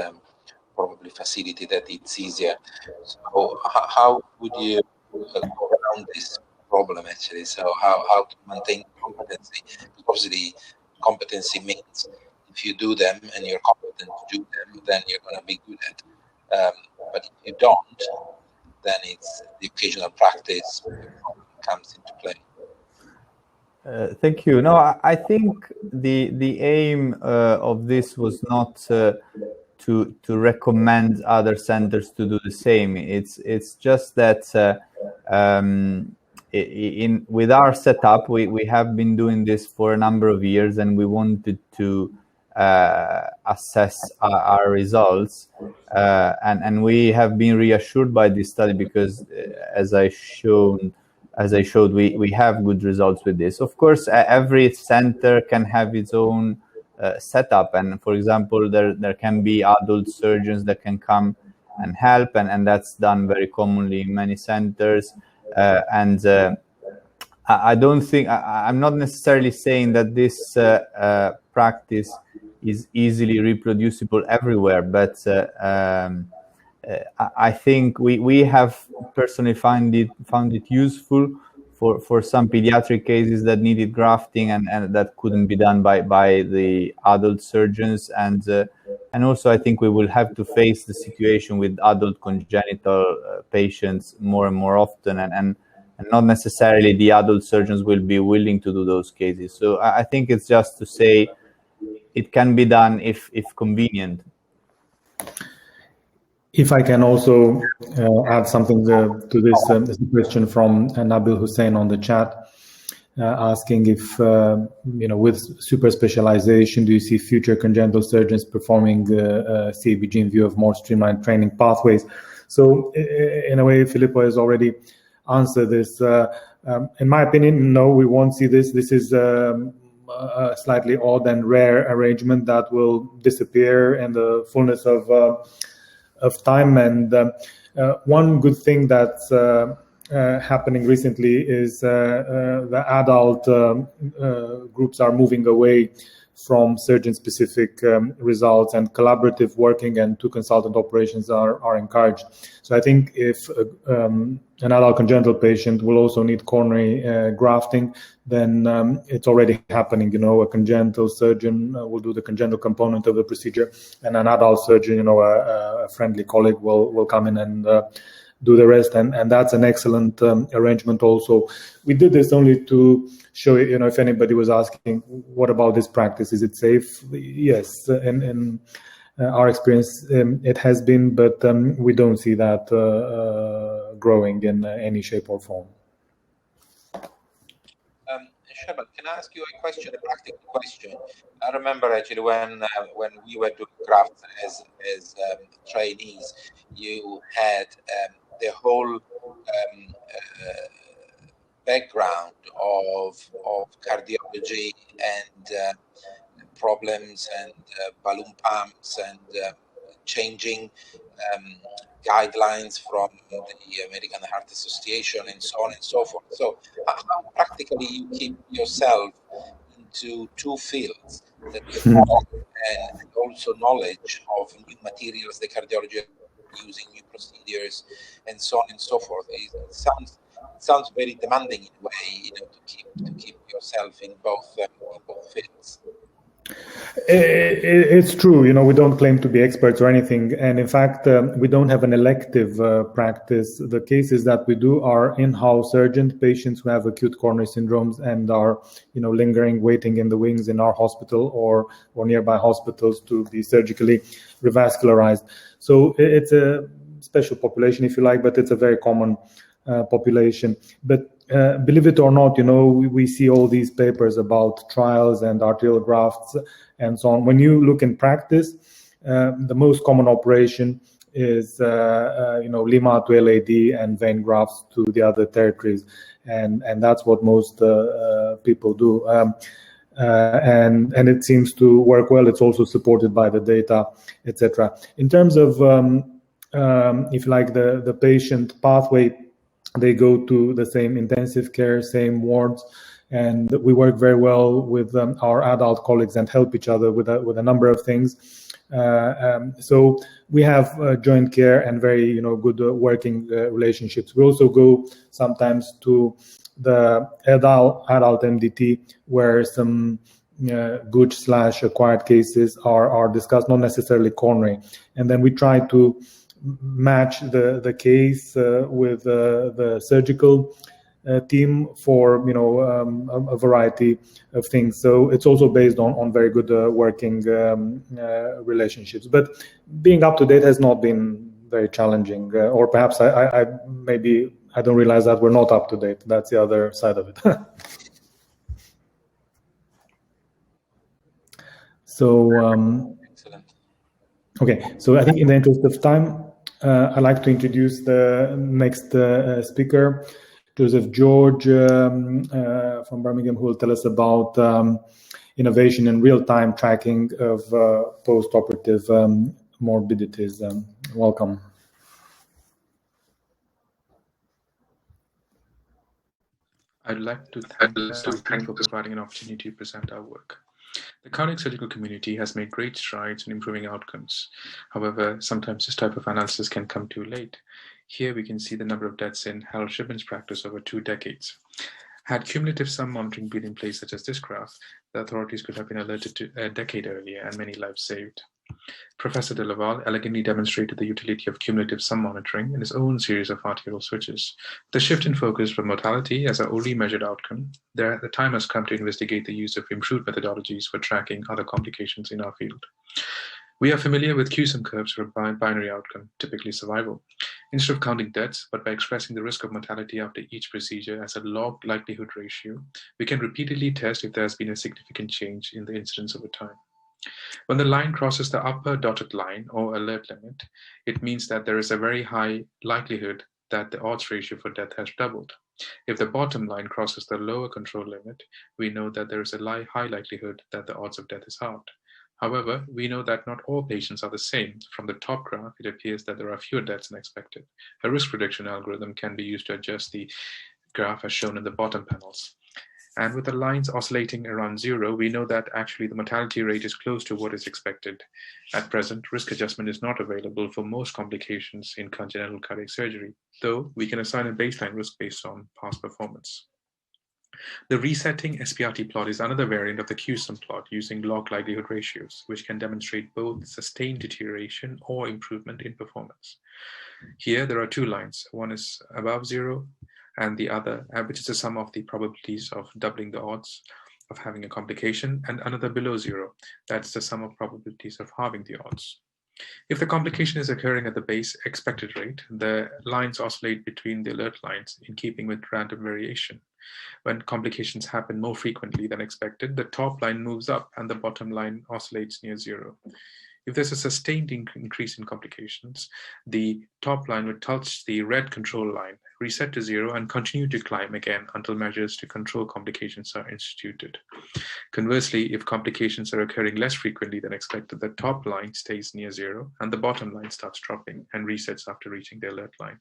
probably facility that it's easier. So how would you go around this problem actually? So how to maintain competency? Obviously, competency means if you do them and you're competent to do them, then you're going to be good at. But if you don't, then it's the occasional practice comes into play. Thank you. No, I think the aim of this was not to recommend other centers to do the same. It's just that with our setup, we have been doing this for a number of years, and we wanted to assess our results, and we have been reassured by this study because, as I showed, we have good results with this. Of course, every center can have its own setup, and for example, there can be adult surgeons that can come and help, and that's done very commonly in many centers. I don't think I'm not necessarily saying that this practice is easily reproducible everywhere, but I think we have personally found it useful for some pediatric cases that needed grafting and that couldn't be done by the adult surgeons, and also I think we will have to face the situation with adult congenital patients more and more often, and not necessarily the adult surgeons will be willing to do those cases. So I think it's just to say it can be done if convenient. If I can also add something to this, there's a question from Nabil Hussein on the chat, asking if, with super specialization, do you see future congenital surgeons performing CABG in view of more streamlined training pathways? So in a way, Filippo has already answered this. In my opinion, no, we won't see this. This is a slightly odd and rare arrangement that will disappear in the fullness of time. And one good thing that's happening recently is the adult groups are moving away from surgeon-specific results, and collaborative working and two consultant operations are encouraged. So I think if an adult congenital patient will also need coronary grafting, then it's already happening. A congenital surgeon will do the congenital component of the procedure, and an adult surgeon, a friendly colleague will come in and do the rest, and that's an excellent arrangement also. We did this only to show, if anybody was asking, what about this practice? Is it safe? Yes, in our experience, it has been, but we don't see that growing in any shape or form. Shepard, can I ask you a question, a practical question? I remember actually when we were doing grafts as trainees, you had the whole background of cardiology and problems and balloon pumps and changing guidelines from the American Heart Association and so on and so forth. So how practically you keep yourself into two fields, the and also knowledge of new materials the cardiology are using, new procedures, and so on and so forth. It sounds very demanding in a way, to keep yourself in both fields. It's true. We don't claim to be experts or anything. And in fact, we don't have an elective practice. The cases that we do are in-house urgent patients who have acute coronary syndromes and are, lingering, waiting in the wings in our hospital or nearby hospitals to be surgically revascularized. So it's a special population, if you like, but it's a very common population. But believe it or not, we see all these papers about trials and arterial grafts and so on. When you look in practice, the most common operation is, Lima to LAD and vein grafts to the other territories. And that's what most people do. And it seems to work well. It's also supported by the data, etc. In terms of, if you like, the patient pathway, they go to the same intensive care, same wards, and we work very well with our adult colleagues and help each other with a number of things. So we have joint care and very good working relationships. We also go sometimes to the adult MDT where some good/acquired cases are discussed, not necessarily coronary, and then we try to match the case with the surgical team for a variety of things. So it's also based on very good working relationships. But being up to date has not been very challenging, or perhaps I don't realize that we're not up to date. That's the other side of it. So Excellent. Okay, so I think in the interest of time, I'd like to introduce the next speaker, Joseph George from Birmingham, who will tell us about innovation in real-time tracking of post-operative morbidities. Welcome. I'd like to thank Sprt for providing an opportunity to present our work. The cardiac surgical community has made great strides in improving outcomes. However, sometimes this type of analysis can come too late. Here we can see the number of deaths in Harold Shipman's practice over 2 decades. Had cumulative sum monitoring been in place, such as this graph, the authorities could have been alerted to a decade earlier and many lives saved. Professor de Laval elegantly demonstrated the utility of cumulative sum monitoring in his own series of arterial switches. The shift in focus from mortality as our only measured outcome, the time has come to investigate the use of improved methodologies for tracking other complications in our field. We are familiar with QSUM curves for a binary outcome, typically survival. Instead of counting deaths, but by expressing the risk of mortality after each procedure as a log likelihood ratio, we can repeatedly test if there has been a significant change in the incidence over time. When the line crosses the upper dotted line or alert limit, it means that there is a very high likelihood that the odds ratio for death has doubled. If the bottom line crosses the lower control limit, we know that there is a high likelihood that the odds of death is halved. However, we know that not all patients are the same. From the top graph, it appears that there are fewer deaths than expected. A risk prediction algorithm can be used to adjust the graph as shown in the bottom panels. And with the lines oscillating around 0, we know that actually the mortality rate is close to what is expected. At present, risk adjustment is not available for most complications in congenital cardiac surgery, though we can assign a baseline risk based on past performance. The resetting Sprt plot is another variant of the QSUM plot using log likelihood ratios, which can demonstrate both sustained deterioration or improvement in performance. Here, there are 2 lines. One is above 0, and the other, which is the sum of the probabilities of doubling the odds of having a complication, and another below 0. That's the sum of probabilities of halving the odds. If the complication is occurring at the base expected rate, the lines oscillate between the alert lines in keeping with random variation. When complications happen more frequently than expected, the top line moves up and the bottom line oscillates near 0. If there's a sustained increase in complications, the top line would touch the red control line, reset to 0, and continue to climb again until measures to control complications are instituted. Conversely, if complications are occurring less frequently than expected, the top line stays near 0 and the bottom line starts dropping and resets after reaching the alert line.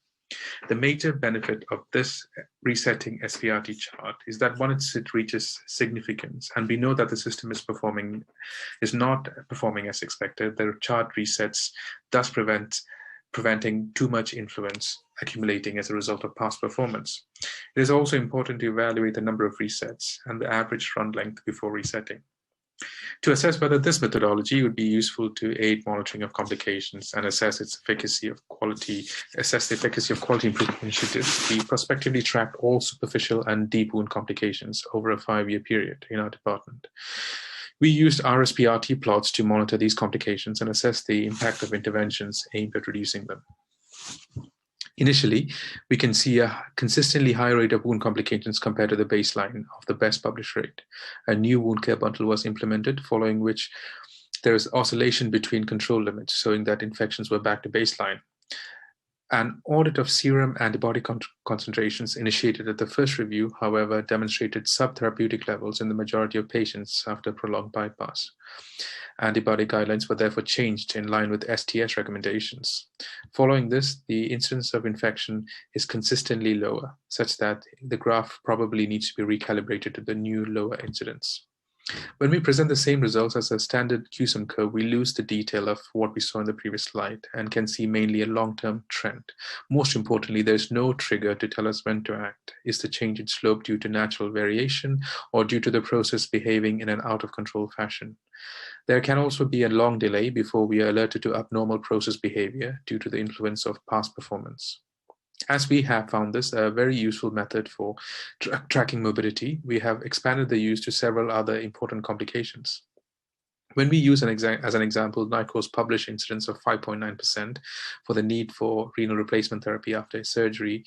The major benefit of this resetting SPRT chart is that once it reaches significance and we know that the system is not performing as expected, the chart resets, thus preventing too much influence accumulating as a result of past performance. It is also important to evaluate the number of resets and the average run length before resetting. To assess whether this methodology would be useful to aid monitoring of complications and assess the efficacy of quality improvement initiatives, we prospectively tracked all superficial and deep wound complications over a 5-year period in our department. We used RSPRT plots to monitor these complications and assess the impact of interventions aimed at reducing them. Initially, we can see a consistently high rate of wound complications compared to the baseline of the best published rate. A new wound care bundle was implemented, following which there is oscillation between control limits, showing that infections were back to baseline. An audit of serum antibody concentrations initiated at the first review, however, demonstrated subtherapeutic levels in the majority of patients after prolonged bypass. Antibody guidelines were therefore changed in line with STS recommendations. Following this, the incidence of infection is consistently lower, such that the graph probably needs to be recalibrated to the new lower incidence. When we present the same results as a standard QSUM curve, we lose the detail of what we saw in the previous slide and can see mainly a long-term trend. Most importantly, there is no trigger to tell us when to act. Is the change in slope due to natural variation or due to the process behaving in an out-of-control fashion? There can also be a long delay before we are alerted to abnormal process behavior due to the influence of past performance. As we have found this a very useful method for tracking morbidity, we have expanded the use to several other important complications. When we use as an example NICO's published incidence of 5.9% for the need for renal replacement therapy after surgery,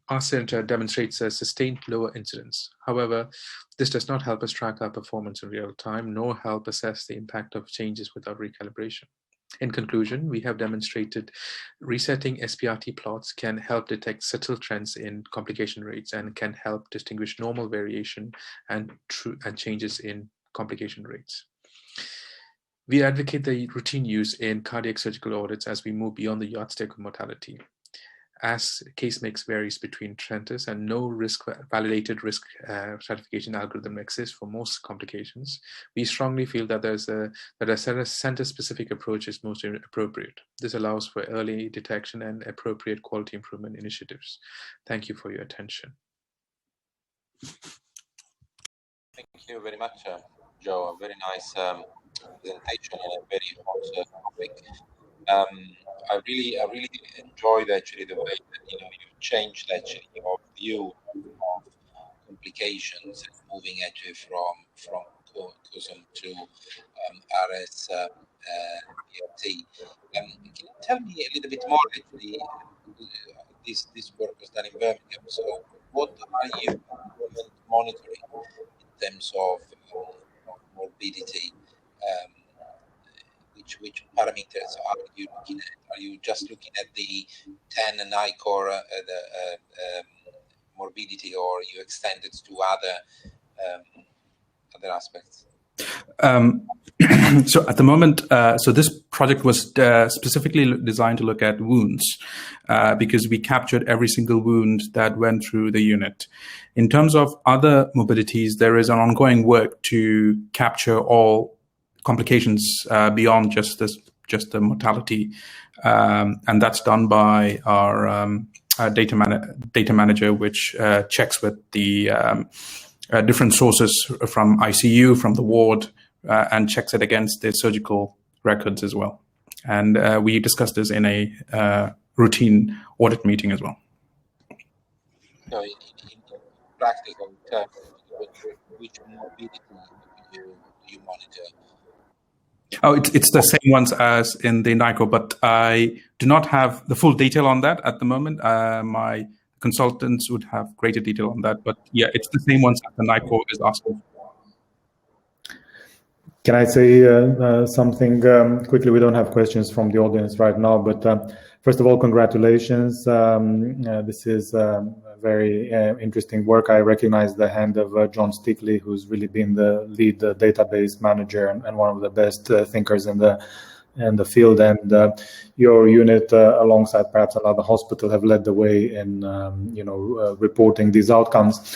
our center demonstrates a sustained lower incidence. However, this does not help us track our performance in real time, nor help assess the impact of changes without recalibration. In conclusion, we have demonstrated resetting SPRT plots can help detect subtle trends in complication rates and can help distinguish normal variation and changes in complication rates. We advocate the routine use in cardiac surgical audits as we move beyond the yardstick of mortality. As case mix varies between centers and no validated risk stratification algorithm exists for most complications, we strongly feel that a center-specific approach is most appropriate. This allows for early detection and appropriate quality improvement initiatives. Thank you for your attention. Thank you very much, Joe. A very nice presentation and a very hot topic. I really enjoyed actually the way that you changed actually your view of complications and moving actually from QSUM to RS PRT. Can you tell me a little bit more actually? This work was done in Birmingham. So what are you monitoring in terms of morbidity? Which parameters are you looking at? Are you just looking at the 10 and NICOR morbidity, or you extend it to other aspects? So at the moment, so this project was specifically designed to look at wounds because we captured every single wound that went through the unit. In terms of other morbidities, there is an ongoing work to capture all complications beyond just the mortality, and that's done by our data manager, which checks with the different sources from ICU, from the ward, and checks it against the surgical records as well. And we discussed this in a routine audit meeting as well. So in practical terms, which morbidity do you monitor? Oh, it's the same ones as in the NICO, but I do not have the full detail on that at the moment. My consultants would have greater detail on that, but yeah, it's the same ones that the NICO is asking. Can I say something quickly? We don't have questions from the audience right now, but first of all, congratulations. This is very interesting work. I recognize the hand of John Stickley, who's really been the lead database manager and one of the best thinkers in the field. And your unit, alongside perhaps another hospital, have led the way in reporting these outcomes.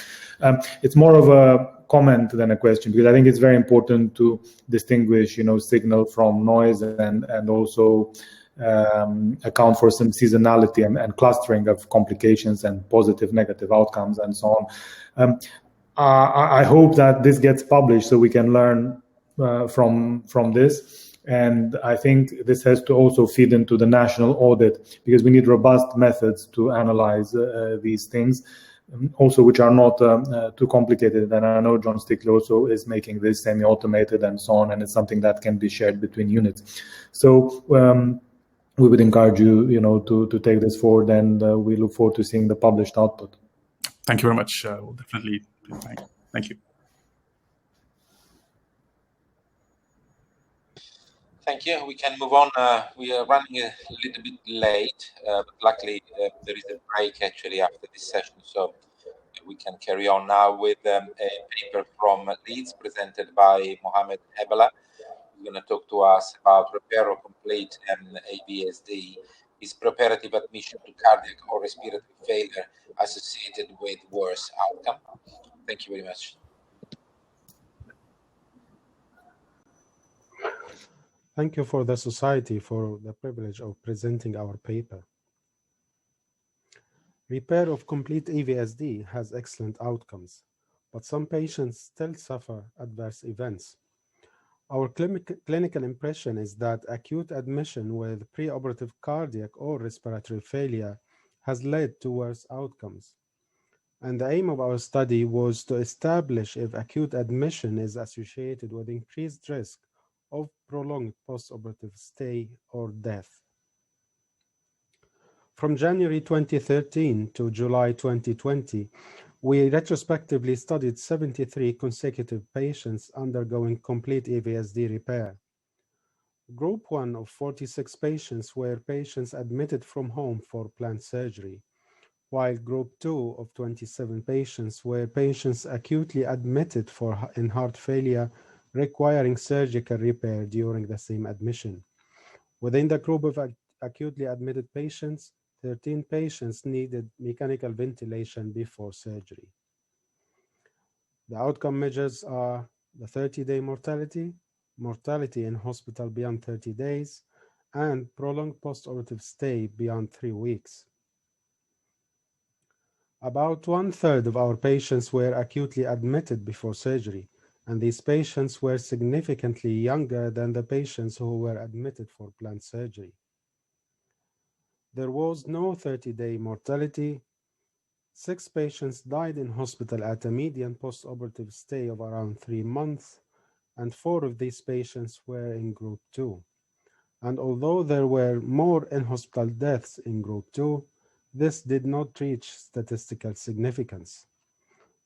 It's more of a comment than a question, because I think it's very important to distinguish, signal from noise, and also account for some seasonality and clustering of complications and positive, negative outcomes and so on. I hope that this gets published so we can learn from this. And I think this has to also feed into the national audit, because we need robust methods to analyze these things, also which are not too complicated. And I know John Stickley also is making this semi-automated and so on, and it's something that can be shared between units. So we would encourage you, to take this forward, and we look forward to seeing the published output. Thank you very much. We'll definitely do that. Thank you. Thank you. We can move on. We are running a little bit late, but luckily there is a break actually after this session, so we can carry on now with a paper from Leeds presented by Mohammed Hebala. He's going to talk to us about repair or complete AVSD. Is preparative admission to cardiac or respiratory failure associated with worse outcome? Thank you very much. Thank you for the Society for the privilege of presenting our paper. Repair of complete AVSD has excellent outcomes, but some patients still suffer adverse events. Our clinical impression is that acute admission with preoperative cardiac or respiratory failure has led to worse outcomes. And the aim of our study was to establish if acute admission is associated with increased risk of prolonged postoperative stay or death. From January 2013 to July 2020, we retrospectively studied 73 consecutive patients undergoing complete AVSD repair. Group 1 of 46 patients were patients admitted from home for planned surgery, while Group 2 of 27 patients were patients acutely admitted in heart failure requiring surgical repair during the same admission. Within the group of acutely admitted patients, 13 patients needed mechanical ventilation before surgery. The outcome measures are the 30-day mortality, mortality in hospital beyond 30 days, and prolonged postoperative stay beyond 3 weeks. About 1/3 of our patients were acutely admitted before surgery, and these patients were significantly younger than the patients who were admitted for planned surgery. There was no 30-day mortality. 6 patients died in hospital at a median postoperative stay of around 3 months, and 4 of these patients were in Group 2. And although there were more in-hospital deaths in Group 2, this did not reach statistical significance.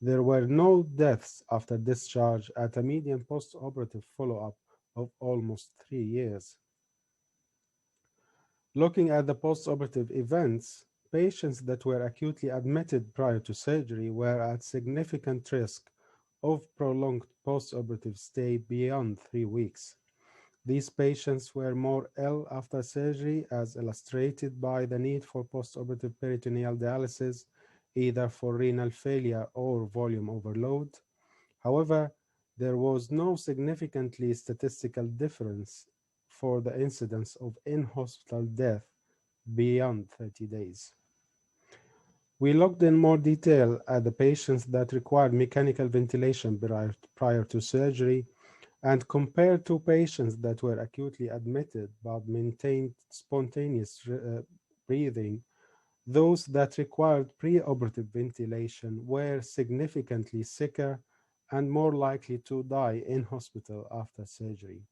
There were no deaths after discharge at a median postoperative follow-up of almost 3 years. Looking at the postoperative events, patients that were acutely admitted prior to surgery were at significant risk of prolonged postoperative stay beyond 3 weeks. These patients were more ill after surgery, as illustrated by the need for postoperative peritoneal dialysis, either for renal failure or volume overload. However, there was no significantly statistical difference for the incidence of in-hospital death beyond 30 days. We looked in more detail at the patients that required mechanical ventilation prior to surgery and compared two patients that were acutely admitted but maintained spontaneous breathing. Those that required preoperative ventilation were significantly sicker and more likely to die in hospital after surgery.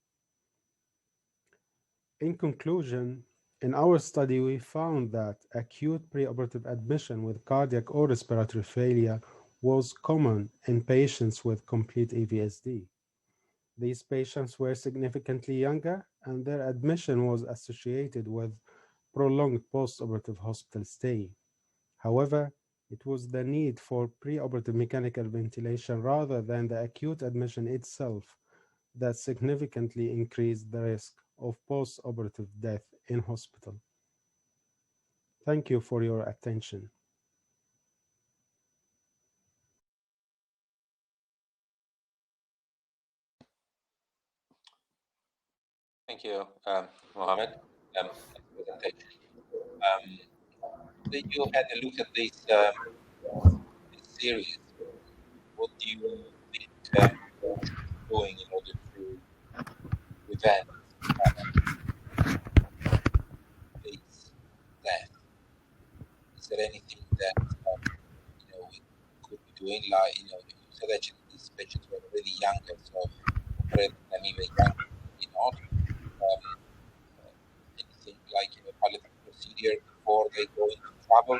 In conclusion, in our study, we found that acute preoperative admission with cardiac or respiratory failure was common in patients with complete AVSD. These patients were significantly younger, and their admission was associated with prolonged post-operative hospital stay. However, it was the need for preoperative mechanical ventilation rather than the acute admission itself that significantly increased the risk of post-operative death in hospital. Thank you for your attention. Thank you, Mohammed. Presentation. Did you had a look at this, this series? What do you think doing in order to prevent this death? Is there anything that we could be doing? Like you said actually these patients were really younger, so operating them even younger, anything like palliative procedure before they go into trouble,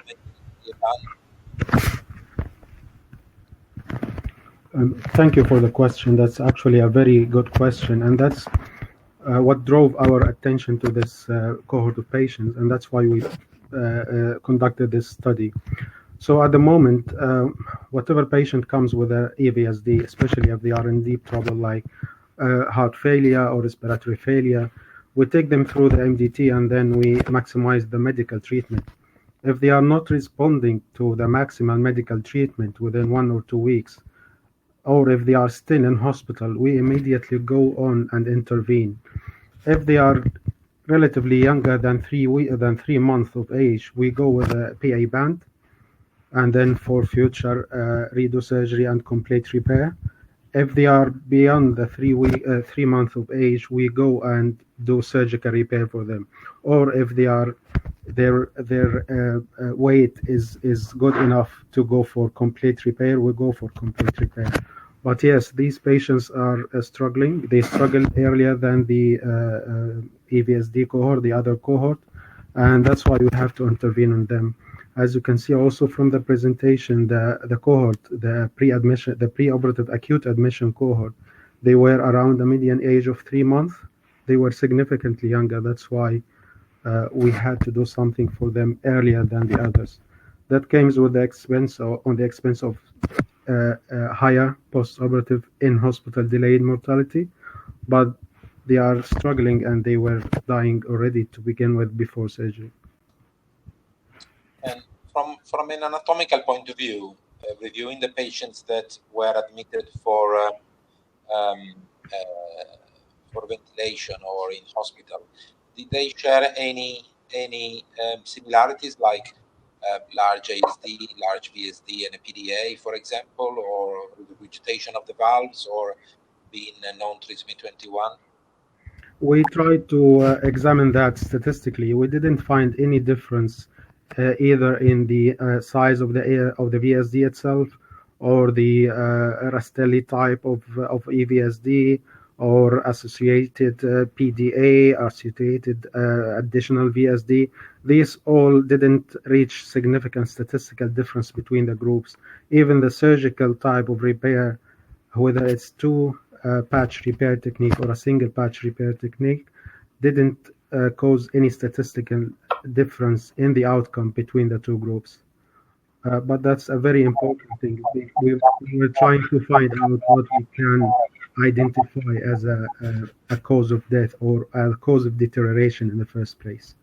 Thank you for the question. That's actually a very good question, and that's what drove our attention to this cohort of patients, and that's why we conducted this study. So at the moment, whatever patient comes with an EVSD, especially if they are in deep trouble like heart failure or respiratory failure, we take them through the MDT and then we maximize the medical treatment. If they are not responding to the maximal medical treatment within 1 or 2 weeks, or if they are still in hospital, we immediately go on and intervene. If they are relatively younger than 3 months of age, we go with a PA band, and then for future redo surgery and complete repair. If they are beyond the 3 months of age, we go and do surgical repair for them. Or if they are their weight is good enough to go for complete repair, we go for complete repair. But yes, these patients are struggling. They struggled earlier than the EVSD cohort, the other cohort, and that's why we have to intervene on them. As you can see also from the presentation, the cohort, the pre-admission, the pre-operative acute admission cohort, they were around a median age of 3 months. They were significantly younger. That's why we had to do something for them earlier than the others. That comes with the expense of higher post-operative in-hospital delayed mortality, but they are struggling and they were dying already to begin with before surgery. And from an anatomical point of view, reviewing the patients that were admitted for ventilation or in hospital, did they share any similarities like large ASD, large VSD, and a PDA, for example, or regurgitation of the valves, or being a known trisomy 21? We tried to examine that statistically. We didn't find any difference either in the size of the VSD itself, or the Rastelli type of EVSD, or associated PDA, associated additional VSD. These all didn't reach significant statistical difference between the groups. Even the surgical type of repair, whether it's two patch repair technique or a single patch repair technique, didn't cause any statistical difference in the outcome between the two groups. But that's a very important thing. We were trying to find out what we can identify as a cause of death or a cause of deterioration in the first place.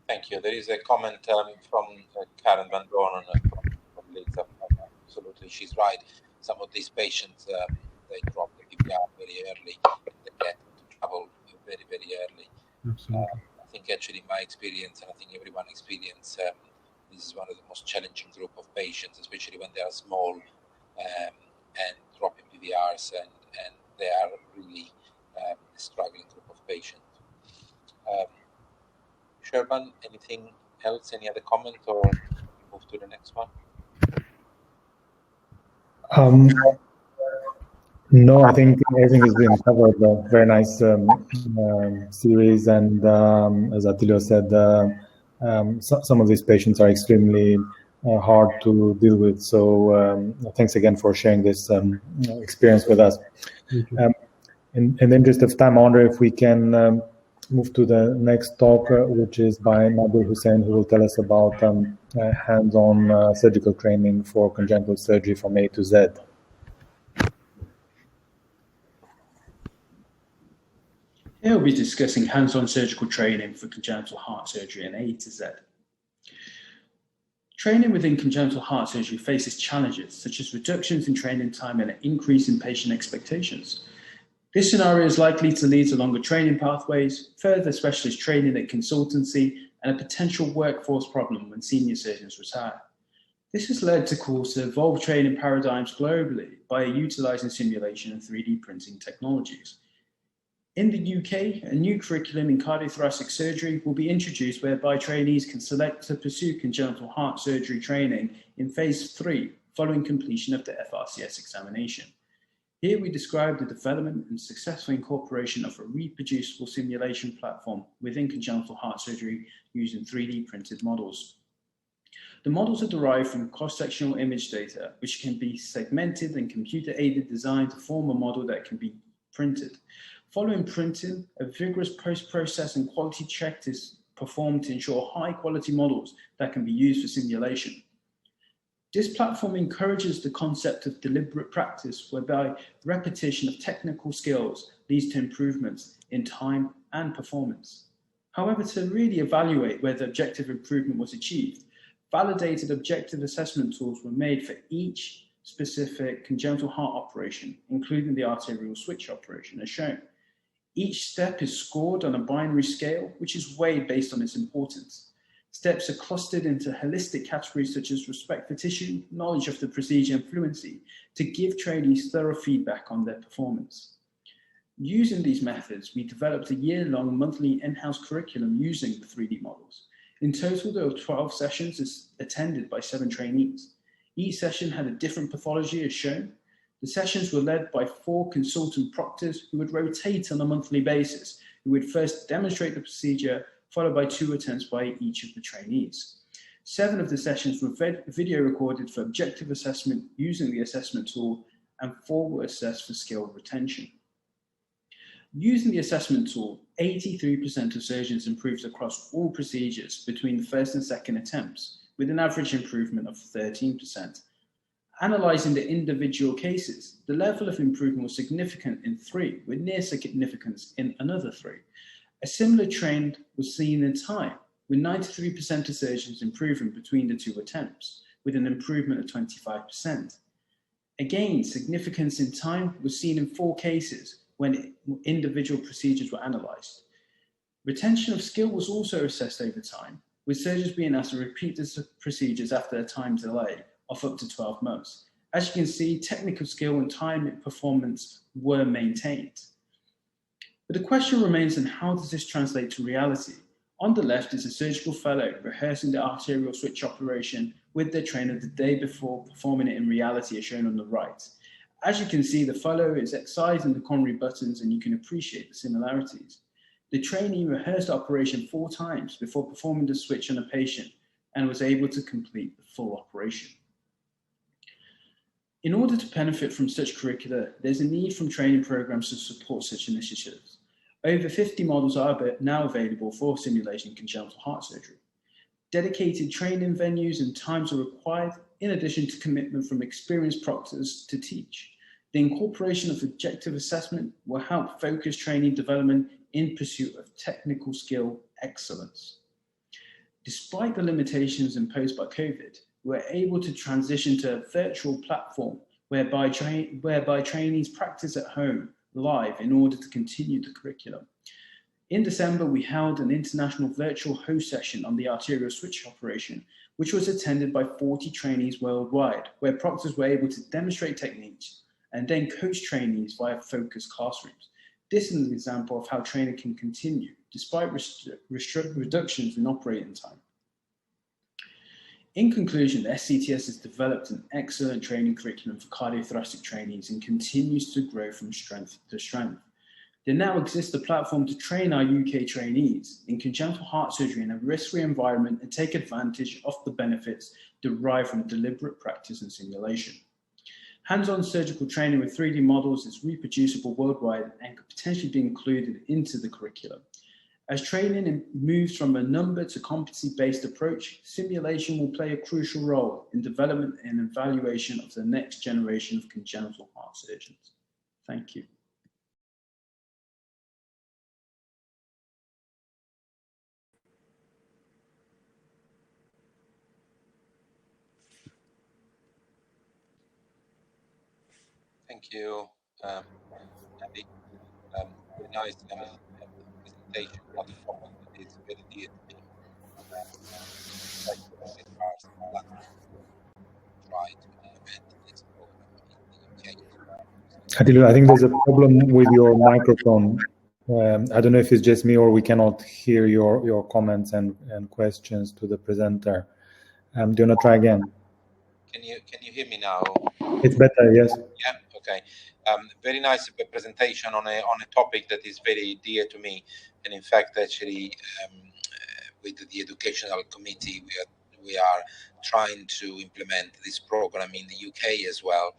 Thank you. There is a comment from Karen Van Doorn from Lisa. Absolutely, she's right. Some of these patients, they drop the PPR very early. They get into trouble very, very early. Absolutely. I think actually in my experience, and I think everyone experience, this is one of the most challenging group of patients, especially when they are small and dropping PVRs, and they are really a struggling group of patients. Sherban, anything else? Any other comment, or move to the next one? No, I think everything has been covered. Very nice series, and as Attilio said, some of these patients are extremely hard to deal with. So thanks again for sharing this experience with us. In the interest of time, I wonder if we can move to the next talk, which is by Nabil Hussein, who will tell us about hands-on surgical training for congenital surgery from A to Z. Here we'll be discussing hands-on surgical training for congenital heart surgery in A to Z. Training within congenital heart surgery faces challenges such as reductions in training time and an increase in patient expectations. This scenario is likely to lead to longer training pathways, further specialist training at consultancy, and a potential workforce problem when senior surgeons retire. This has led to calls to evolve training paradigms globally by utilizing simulation and 3D printing technologies. In the UK, a new curriculum in cardiothoracic surgery will be introduced whereby trainees can select to pursue congenital heart surgery training in phase 3 following completion of the FRCS examination. Here we describe the development and successful incorporation of a reproducible simulation platform within congenital heart surgery using 3D printed models. The models are derived from cross-sectional image data, which can be segmented and computer-aided design to form a model that can be printed. Following printing, a vigorous post-process and quality check is performed to ensure high-quality models that can be used for simulation. This platform encourages the concept of deliberate practice, whereby repetition of technical skills leads to improvements in time and performance. However, to really evaluate whether objective improvement was achieved, validated objective assessment tools were made for each specific congenital heart operation, including the arterial switch operation as shown. Each step is scored on a binary scale, which is weighed based on its importance. Steps are clustered into holistic categories such as respect for tissue, knowledge of the procedure, and fluency to give trainees thorough feedback on their performance. Using these methods, we developed a year-long monthly in-house curriculum using the 3D models. In total, there were 12 sessions attended by 7 trainees. Each session had a different pathology as shown. The sessions were led by 4 consultant proctors who would rotate on a monthly basis, who would first demonstrate the procedure, followed by 2 attempts by each of the trainees. 7 of the sessions were video recorded for objective assessment using the assessment tool, and 4 were assessed for skill retention. Using the assessment tool, 83% of surgeons improved across all procedures between the first and second attempts, with an average improvement of 13%. Analysing the individual cases, the level of improvement was significant in 3, with near significance in another 3. A similar trend was seen in time, with 93% of surgeons improving between the 2 attempts, with an improvement of 25%. Again, significance in time was seen in 4 cases when individual procedures were analysed. Retention of skill was also assessed over time, with surgeons being asked to repeat the procedures after a time delay of up to 12 months. As you can see, technical skill and time performance were maintained. But the question remains on how does this translate to reality? On the left is a surgical fellow rehearsing the arterial switch operation with their trainer the day before performing it in reality as shown on the right. As you can see, the fellow is excising the coronary buttons and you can appreciate the similarities. The trainee rehearsed the operation 4 times before performing the switch on a patient and was able to complete the full operation. In order to benefit from such curricula, there's a need from training programs to support such initiatives. Over 50 models are now available for simulation congenital heart surgery. Dedicated training venues and times are required, in addition to commitment from experienced proctors to teach. The incorporation of objective assessment will help focus training development in pursuit of technical skill excellence. Despite the limitations imposed by COVID, we're able to transition to a virtual platform whereby trainees practice at home live in order to continue the curriculum. In December, we held an international virtual host session on the arterial switch operation, which was attended by 40 trainees worldwide, where proctors were able to demonstrate techniques and then coach trainees via focused classrooms. This is an example of how training can continue despite reductions in operating time. In conclusion, the SCTS has developed an excellent training curriculum for cardiothoracic trainees and continues to grow from strength to strength. There now exists a platform to train our UK trainees in congenital heart surgery in a risk-free environment and take advantage of the benefits derived from deliberate practice and simulation. Hands-on surgical training with 3D models is reproducible worldwide and could potentially be included into the curriculum. As training moves from a number to competency-based approach, simulation will play a crucial role in development and evaluation of the next generation of congenital heart surgeons. Thank you. Thank you, Andy. Very nice presentation platform. It's very dear to me. Try to implement this program in the UK. I think there's a problem with your microphone. I don't know if it's just me or we cannot hear your comments and questions to the presenter. Do you want to try again? Can you hear me now? It's better, yes. Yeah. Okay. Very nice presentation on a topic that is very dear to me, and in fact, actually, with the educational committee, we are trying to implement this program in the UK as well.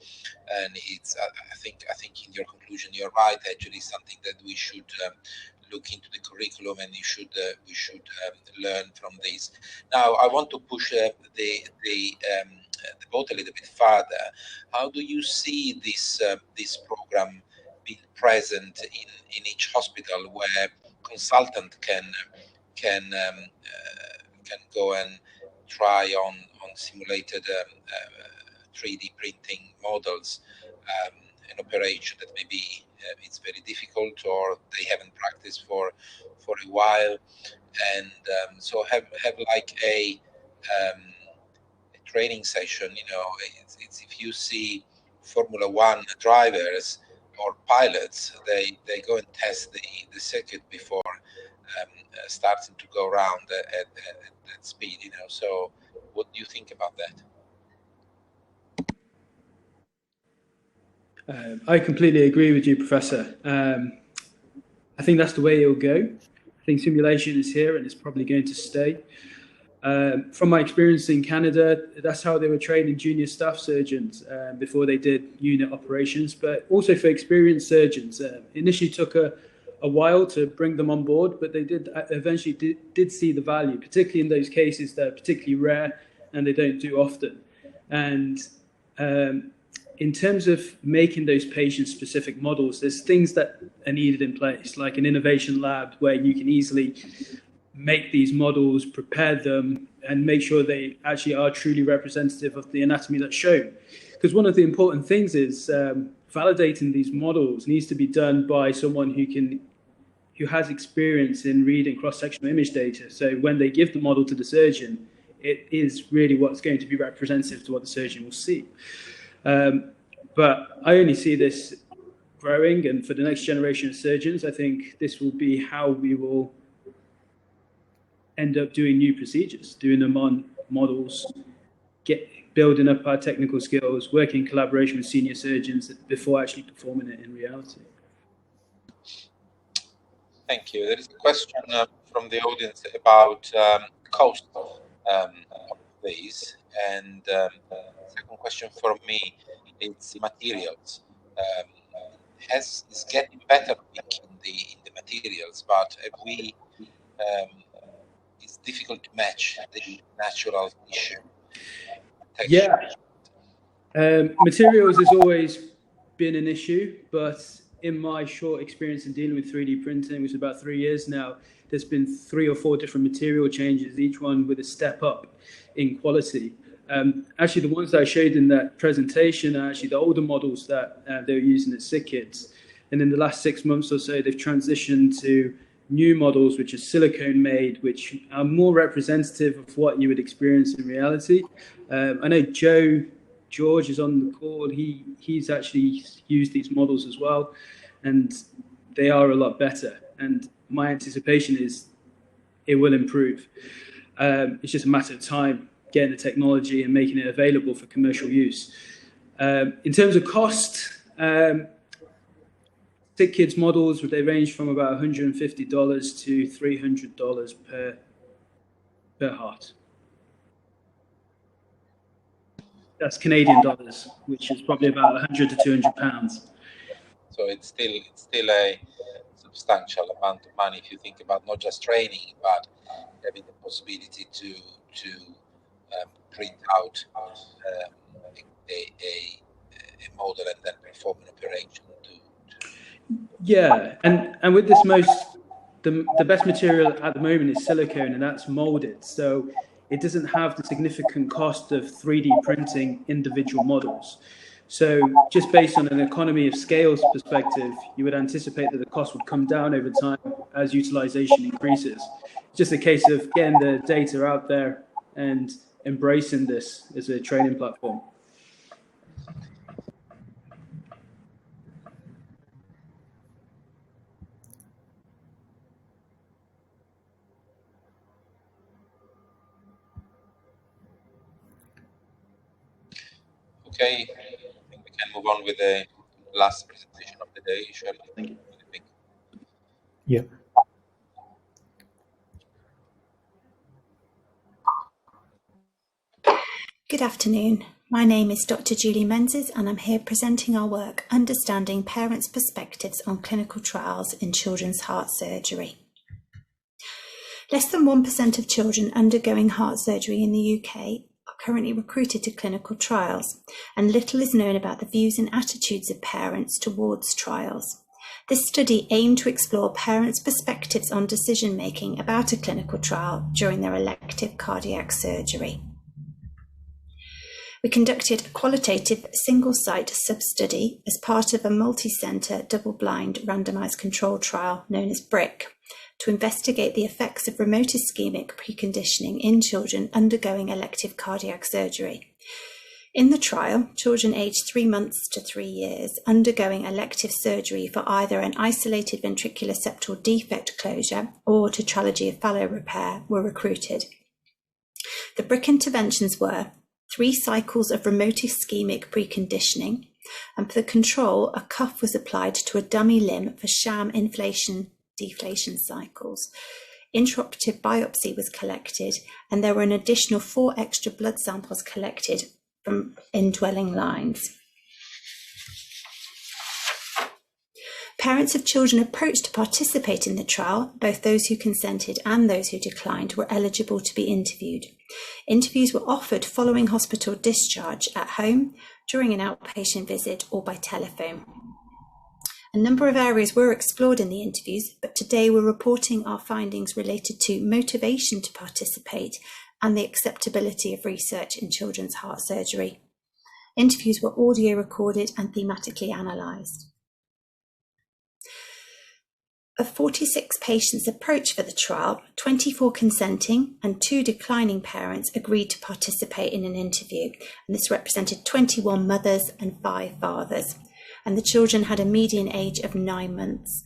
And it's I think in your conclusion you're right. Actually, something that we should look into the curriculum, and we should learn from this. Now, I want to push the boat a little bit further. How do you see this program being present in each hospital, where consultant can go and try on simulated 3D printing models, an operation that maybe it's very difficult, or they haven't practiced for a while, and so have like a training session. You know, it's if you see Formula One drivers or pilots, they go and test the circuit before starting to go around at that speed. You know, so what do you think about that? I completely agree with you, Professor. I think that's the way it'll go. I think simulation is here and it's probably going to stay. From my experience in Canada, that's how they were training junior staff surgeons before they did unit operations, but also for experienced surgeons. Initially took a while to bring them on board, but they did eventually did see the value, particularly in those cases that are particularly rare and they don't do often. And in terms of making those patient-specific models, there's things that are needed in place, like an innovation lab where you can easily make these models, prepare them, and make sure they actually are truly representative of the anatomy that's shown. Because one of the important things is validating these models needs to be done by someone who has experience in reading cross-sectional image data. So when they give the model to the surgeon, it is really what's going to be representative to what the surgeon will see. But I only see this growing, and for the next generation of surgeons, I think this will be how we will end up doing new procedures, doing them on models, building up our technical skills, working in collaboration with senior surgeons before actually performing it in reality. Thank you. There is a question from the audience about cost of these, and second question for me, it's materials. It's getting better in the materials, but it's difficult to match the natural tissue texture. Yeah, materials has always been an issue, but in my short experience in dealing with 3D printing, which is about 3 years now, there's been 3 or 4 different material changes, each one with a step up in quality. Actually, the ones that I showed in that presentation are actually the older models that they were using at SickKids. And in the last 6 months or so, they've transitioned to new models, which are silicone made, which are more representative of what you would experience in reality. I know George is on the call. He's actually used these models as well, and they are a lot better. And my anticipation is it will improve. It's just a matter of time getting the technology and making it available for commercial use. In terms of cost, Sick kids models, they range from about $150 to $300 per heart. That's Canadian dollars, which is probably about 100 to 200 pounds. So it's still a substantial amount of money if you think about not just training, but having the possibility to print out a model and then perform an operation. Yeah, and with this the best material at the moment is silicone, and that's molded, so it doesn't have the significant cost of 3D printing individual models. So just based on an economy of scales perspective, you would anticipate that the cost would come down over time as utilization increases. It's just a case of getting the data out there and embracing this as a training platform. Okay, I think we can move on with the last presentation of the day. Shirley, thank you. Yeah. Good afternoon. My name is Dr. Julie Menzies, and I'm here presenting our work, Understanding Parents' Perspectives on Clinical Trials in Children's Heart Surgery. Less than 1% of children undergoing heart surgery in the UK are currently recruited to clinical trials, and little is known about the views and attitudes of parents towards trials. This study aimed to explore parents' perspectives on decision-making about a clinical trial during their elective cardiac surgery. We conducted a qualitative single-site sub-study as part of a multi-centre double-blind randomised control trial known as Sprt to investigate the effects of remote ischemic preconditioning in children undergoing elective cardiac surgery. In the trial, children aged 3 months to 3 years undergoing elective surgery for either an isolated ventricular septal defect closure or tetralogy of Fallot repair were recruited. The Sprt interventions were 3 cycles of remote ischemic preconditioning, and for the control, a cuff was applied to a dummy limb for sham inflation-deflation cycles. Intraoperative biopsy was collected, and there were an additional 4 extra blood samples collected from indwelling lines. Parents of children approached to participate in the trial, both those who consented and those who declined, were eligible to be interviewed. Interviews were offered following hospital discharge at home, during an outpatient visit, or by telephone. A number of areas were explored in the interviews, but today we're reporting our findings related to motivation to participate and the acceptability of research in children's heart surgery. Interviews were audio recorded and thematically analysed. Of 46 patients approached for the trial, 24 consenting and 2 declining parents agreed to participate in an interview, and this represented 21 mothers and 5 fathers, and the children had a median age of 9 months.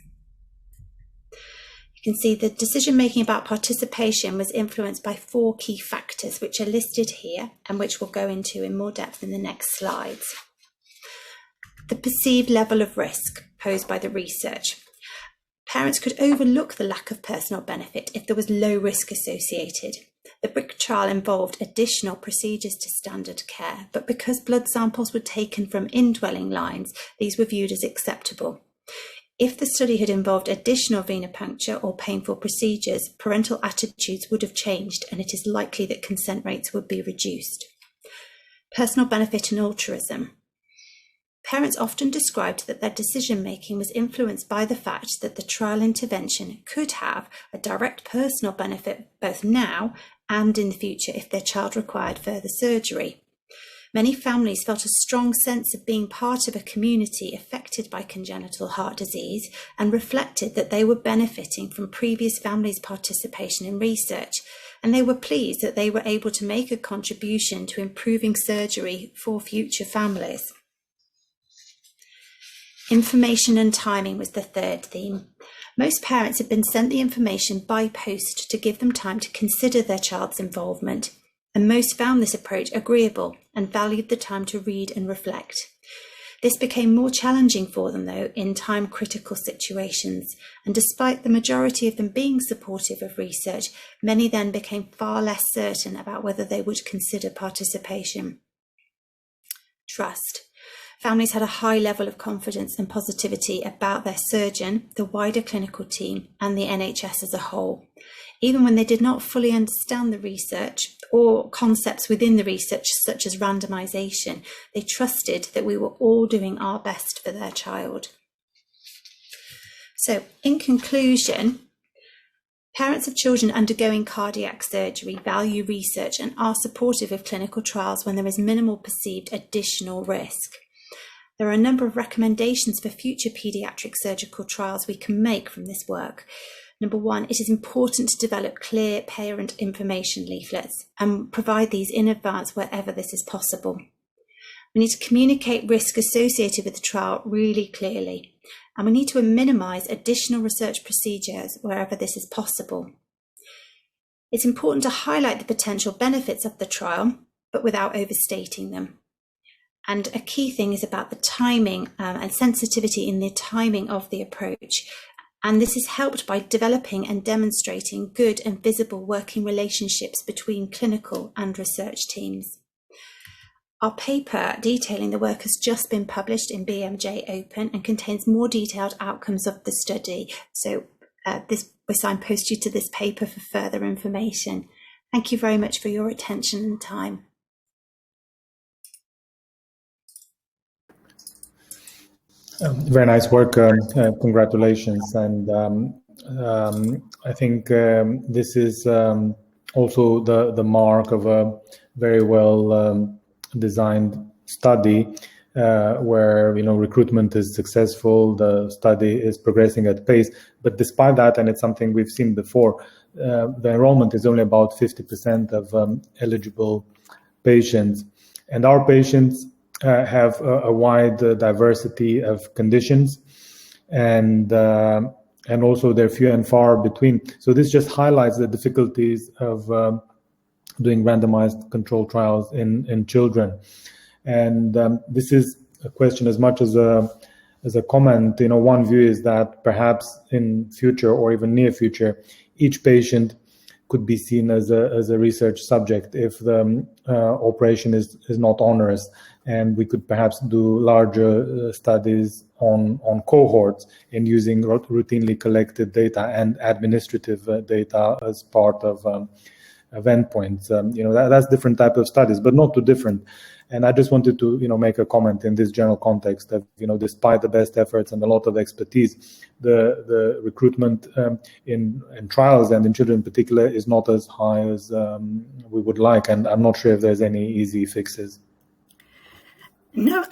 You can see the decision-making about participation was influenced by 4 key factors, which are listed here and which we'll go into in more depth in the next slides. The perceived level of risk posed by the research. Parents could overlook the lack of personal benefit if there was low risk associated. The Sprt trial involved additional procedures to standard care, but because blood samples were taken from indwelling lines, these were viewed as acceptable. If the study had involved additional venipuncture or painful procedures, parental attitudes would have changed, and it is likely that consent rates would be reduced. Personal benefit and altruism. Parents often described that their decision-making was influenced by the fact that the trial intervention could have a direct personal benefit both now and in the future if their child required further surgery. Many families felt a strong sense of being part of a community affected by congenital heart disease and reflected that they were benefiting from previous families' participation in research, and they were pleased that they were able to make a contribution to improving surgery for future families. Information and timing was the third theme. Most parents had been sent the information by post to give them time to consider their child's involvement, and most found this approach agreeable and valued the time to read and reflect. This became more challenging for them, though, in time-critical situations, and despite the majority of them being supportive of research, many then became far less certain about whether they would consider participation. Trust. Families had a high level of confidence and positivity about their surgeon, the wider clinical team, and the NHS as a whole. Even when they did not fully understand the research or concepts within the research, such as randomization, they trusted that we were all doing our best for their child. So, in conclusion, parents of children undergoing cardiac surgery value research and are supportive of clinical trials when there is minimal perceived additional risk. There are a number of recommendations for future paediatric surgical trials we can make from this work. Number one, it is important to develop clear parent information leaflets and provide these in advance wherever this is possible. We need to communicate risk associated with the trial really clearly, and we need to minimise additional research procedures wherever this is possible. It's important to highlight the potential benefits of the trial, but without overstating them. And a key thing is about the timing and sensitivity in the timing of the approach. And this is helped by developing and demonstrating good and visible working relationships between clinical and research teams. Our paper detailing the work has just been published in BMJ Open and contains more detailed outcomes of the study. So we signpost you to this paper for further information. Thank you very much for your attention and time. Very nice work. Congratulations. And I think this is also the mark of a very well designed study where recruitment is successful, the study is progressing at pace. But despite that, and it's something we've seen before, the enrollment is only about 50% of eligible patients, and our patients have a wide diversity of conditions, and also they're few and far between. So this just highlights the difficulties of doing randomized controlled trials in children. And this is a question as much as a comment. One view is that perhaps in future or even near future, each patient could be seen as a research subject if the operation is not onerous, and we could perhaps do larger studies on cohorts and using routinely collected data and administrative data as part of endpoints. That's different type of studies, but not too different. And I just wanted to, make a comment in this general context of, despite the best efforts and a lot of expertise, the recruitment in trials and in children in particular is not as high as we would like. And I'm not sure if there's any easy fixes. No,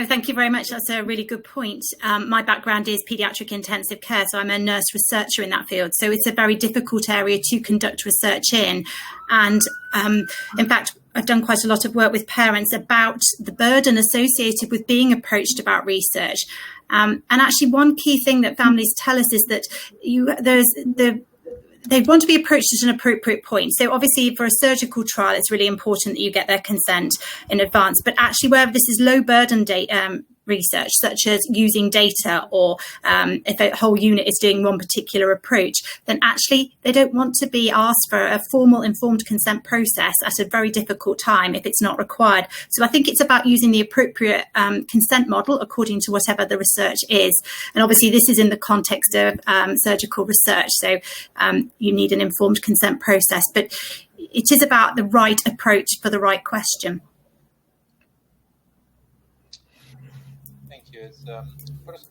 thank you very much. That's a really good point. My background is paediatric intensive care, so I'm a nurse researcher in that field. So it's a very difficult area to conduct research in. And in fact, I've done quite a lot of work with parents about the burden associated with being approached about research. And actually, one key thing that families tell us is that they want to be approached at an appropriate point. So obviously for a surgical trial, it's really important that you get their consent in advance. But actually wherever this is low burden research, such as using data, or if a whole unit is doing one particular approach, then actually they don't want to be asked for a formal informed consent process at a very difficult time if it's not required. So I think it's about using the appropriate consent model according to whatever the research is. And obviously this is in the context of surgical research. So you need an informed consent process, but it is about the right approach for the right question.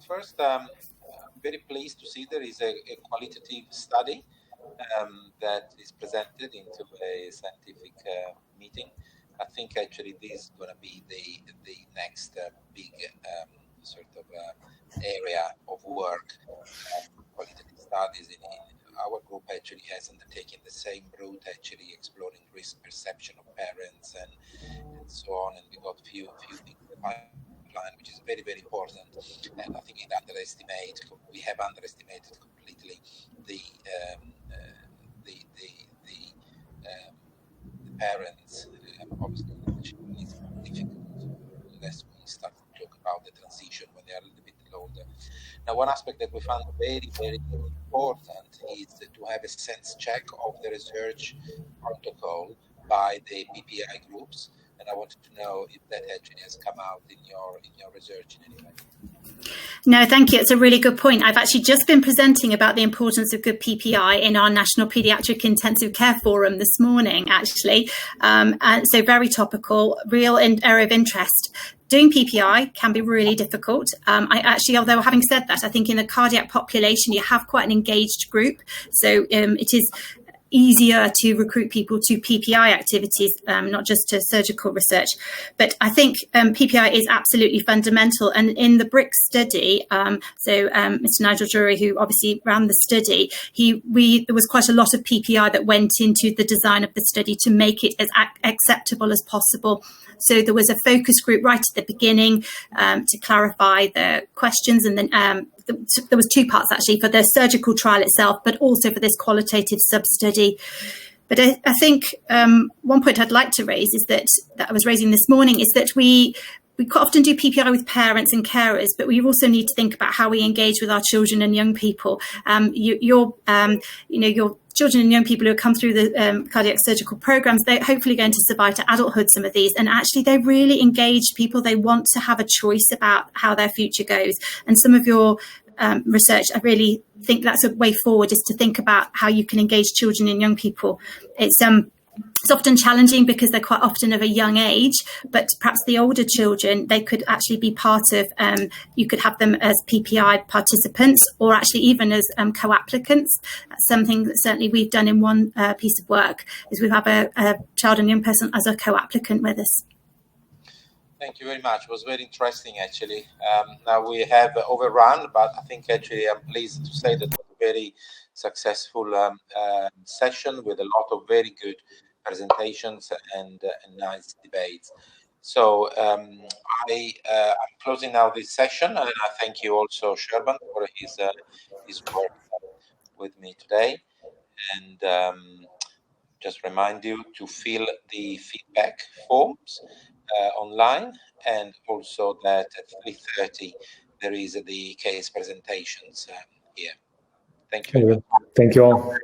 First, I'm very pleased to see there is a qualitative study that is presented into a scientific meeting. I think actually this is going to be the next big sort of area of work. Qualitative studies in our group actually has undertaken the same route, actually exploring risk perception of parents and so on, and we got few things in the pipeline, which is very, very important. And I think we have underestimated completely the parents. Obviously, it's difficult unless we start to talk about the Now, one aspect that we found very, very important is to have a sense check of the research protocol by the PPI groups, and I wanted to know if that actually has come out in your research in any way. No, thank you. It's a really good point. I've actually just been presenting about the importance of good PPI in our National Paediatric Intensive Care Forum this morning, actually. And so very topical, real area of interest. Doing PPI can be really difficult. Although having said that, I think in the cardiac population, you have quite an engaged group. So it is easier to recruit people to PPI activities, not just to surgical research. But I think PPI is absolutely fundamental. And in the BRIC study, Mr. Nigel Drury, who obviously ran the study, there was quite a lot of PPI that went into the design of the study to make it as acceptable as possible. So there was a focus group right at the beginning to clarify the questions, and then there was two parts actually for the surgical trial itself, but also for this qualitative sub-study. But I think one point I'd like to raise is that I was raising this morning is that we quite often do PPI with parents and carers, but we also need to think about how we engage with our children and young people. Your children and young people who come through the cardiac surgical programs, they're hopefully going to survive to adulthood, some of these, and actually they're really engaged people. They want to have a choice about how their future goes. And some of your research, I think that's a way forward, is to think about how you can engage children and young people. It's often challenging because they're quite often of a young age, but perhaps the older children, they could actually be part of, you could have them as PPI participants or actually even as co-applicants. That's something that certainly we've done in one piece of work, is we have a child and young person as a co-applicant with us. Thank you very much. It was very interesting, actually. Now we have overrun, but I think actually I'm pleased to say that it was a very successful session with a lot of very good presentations and nice debates. So I'm closing now this session, and I thank you also, Sherban, for his work with me today. And just remind you to fill the feedback forms online, and also that at 3:30 there is the case presentations here. Thank you. Thank you all.